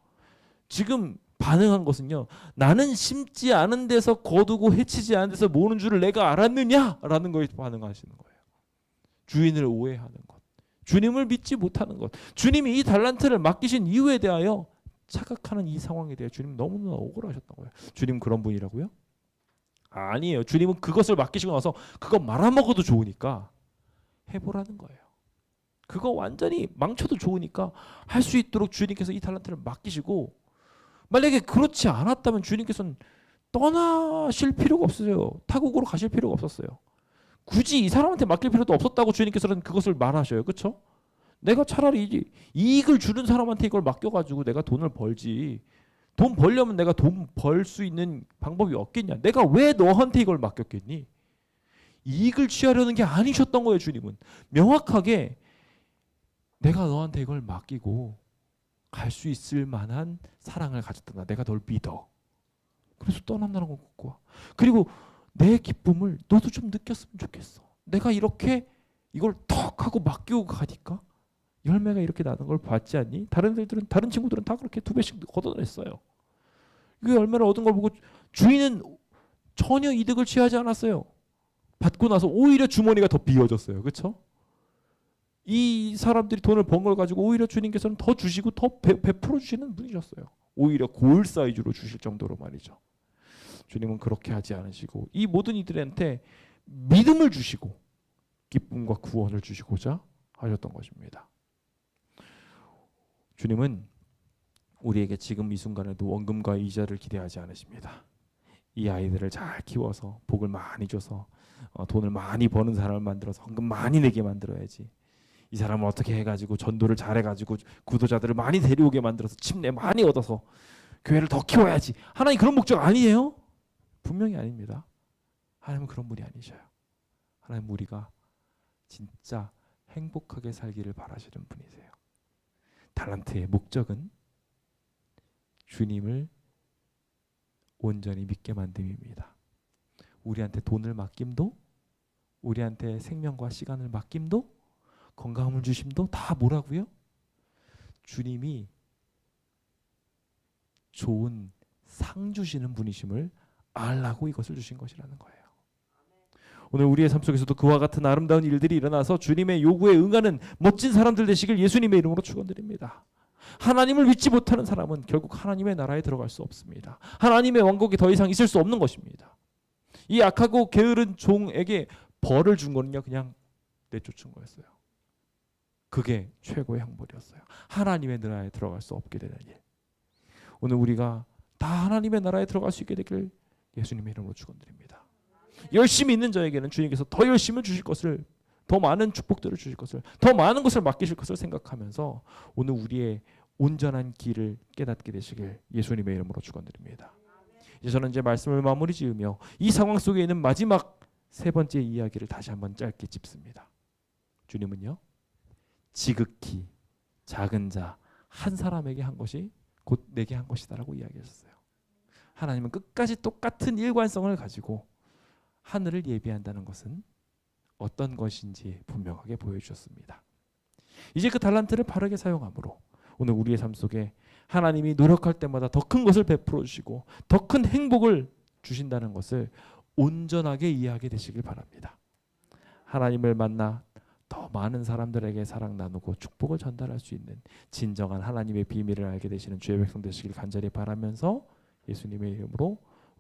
지금 반응한 것은요, 나는 심지 않은 데서 거두고 해치지 않은 데서 모으는 줄을 내가 알았느냐라는 거에 반응하시는 거예요. 주인을 오해하는 것, 주님을 믿지 못하는 것, 주님이 이 달란트를 맡기신 이유에 대하여 착각하는 이 상황에 대해 주님 너무나 억울하셨던 거예요. 주님 그런 분이라고요? 아니에요. 주님은 그것을 맡기시고 나서 그거 말아먹어도 좋으니까 해보라는 거예요. 그거 완전히 망쳐도 좋으니까 할 수 있도록 주님께서 이 달란트를 맡기시고, 만약에 그렇지 않았다면 주님께서는 떠나실 필요가 없어요. 타국으로 가실 필요가 없었어요. 굳이 이 사람한테 맡길 필요도 없었다고 주님께서는 그것을 말하셔요. 그렇죠? 내가 차라리 이익을 주는 사람한테 이걸 맡겨가지고 내가 돈을 벌지, 돈 벌려면 내가 돈 벌 수 있는 방법이 없겠냐? 내가 왜 너한테 이걸 맡겼겠니? 이익을 취하려는 게 아니셨던 거예요. 주님은 명확하게 내가 너한테 이걸 맡기고 갈 수 있을 만한 사랑을 가졌다. 내가 널 믿어. 그래서 떠난다는 걸 갖고 와. 그리고 내 기쁨을 너도 좀 느꼈으면 좋겠어. 내가 이렇게 이걸 턱 하고 맡기고 가니까 열매가 이렇게 나는 걸 봤지 않니? 다른 친구들은 다 그렇게 2배씩 걷어냈어요. 그 열매를 얻은 걸 보고 주인은 전혀 이득을 취하지 않았어요. 받고 나서 오히려 주머니가 더 비어졌어요. 그렇죠? 이 사람들이 돈을 번 걸 가지고 오히려 주님께서는 더 주시고 더 베풀어 주시는 분이셨어요. 오히려 골 사이즈로 주실 정도로 말이죠. 주님은 그렇게 하지 않으시고 이 모든 이들한테 믿음을 주시고 기쁨과 구원을 주시고자 하셨던 것입니다. 주님은 우리에게 지금 이 순간에도 원금과 이자를 기대하지 않으십니다. 이 아이들을 잘 키워서 복을 많이 줘서 돈을 많이 버는 사람을 만들어서 헌금 많이 내게 만들어야지, 이 사람을 어떻게 해가지고 전도를 잘해가지고 구도자들을 많이 데려오게 만들어서 침례 많이 얻어서 교회를 더 키워야지, 하나님 그런 목적 아니에요? 분명히 아닙니다. 하나님은 그런 분이 아니셔요. 하나님은 우리가 진짜 행복하게 살기를 바라시는 분이세요. 달란트의 목적은 주님을 온전히 믿게 만듦입니다. 우리한테 돈을 맡김도, 우리한테 생명과 시간을 맡김도, 건강을 주심도 다 뭐라고요? 주님이 좋은 상 주시는 분이심을 알라고 이것을 주신 것이라는 거예요. 오늘 우리의 삶 속에서도 그와 같은 아름다운 일들이 일어나서 주님의 요구에 응하는 멋진 사람들 되시길 예수님의 이름으로 축원드립니다. 하나님을 믿지 못하는 사람은 결국 하나님의 나라에 들어갈 수 없습니다. 하나님의 왕국이 더 이상 있을 수 없는 것입니다. 이 악하고 게으른 종에게 벌을 준 거는요 그냥 내쫓은 거였어요. 그게 최고의 형벌이었어요. 하나님의 나라에 들어갈 수 없게 되는 일. 오늘 우리가 다 하나님의 나라에 들어갈 수 있게 되길 예수님의 이름으로 축원드립니다. 열심히 있는 자에게는 주님께서 더 열심을 주실 것을, 더 많은 축복들을 주실 것을, 더 많은 것을 맡기실 것을 생각하면서 오늘 우리의 온전한 길을 깨닫게 되시길 예수님의 이름으로 축원드립니다. 이제 저는 이제 말씀을 마무리 지으며 이 상황 속에 있는 마지막 세 번째 이야기를 다시 한번 짧게 짚습니다. 주님은요, 지극히 작은 자 한 사람에게 한 것이 곧 내게 한 것이다라고 이야기하셨어요. 하나님은 끝까지 똑같은 일관성을 가지고 하늘을 예비한다는 것은 어떤 것인지 분명하게 보여주셨습니다. 이제 그 달란트를 바르게 사용함으로 오늘 우리의 삶 속에 하나님이 노력할 때마다 더 큰 것을 베풀어 주시고 더 큰 행복을 주신다는 것을 온전하게 이해하게 되시길 바랍니다. 하나님을 만나 더 많은 사람들에게 사랑 나누고 축복을 전달할 수 있는 진정한 하나님의 비밀을 알게 되시는 주의 백성 되시길 간절히 바라면서 예수님의 이름으로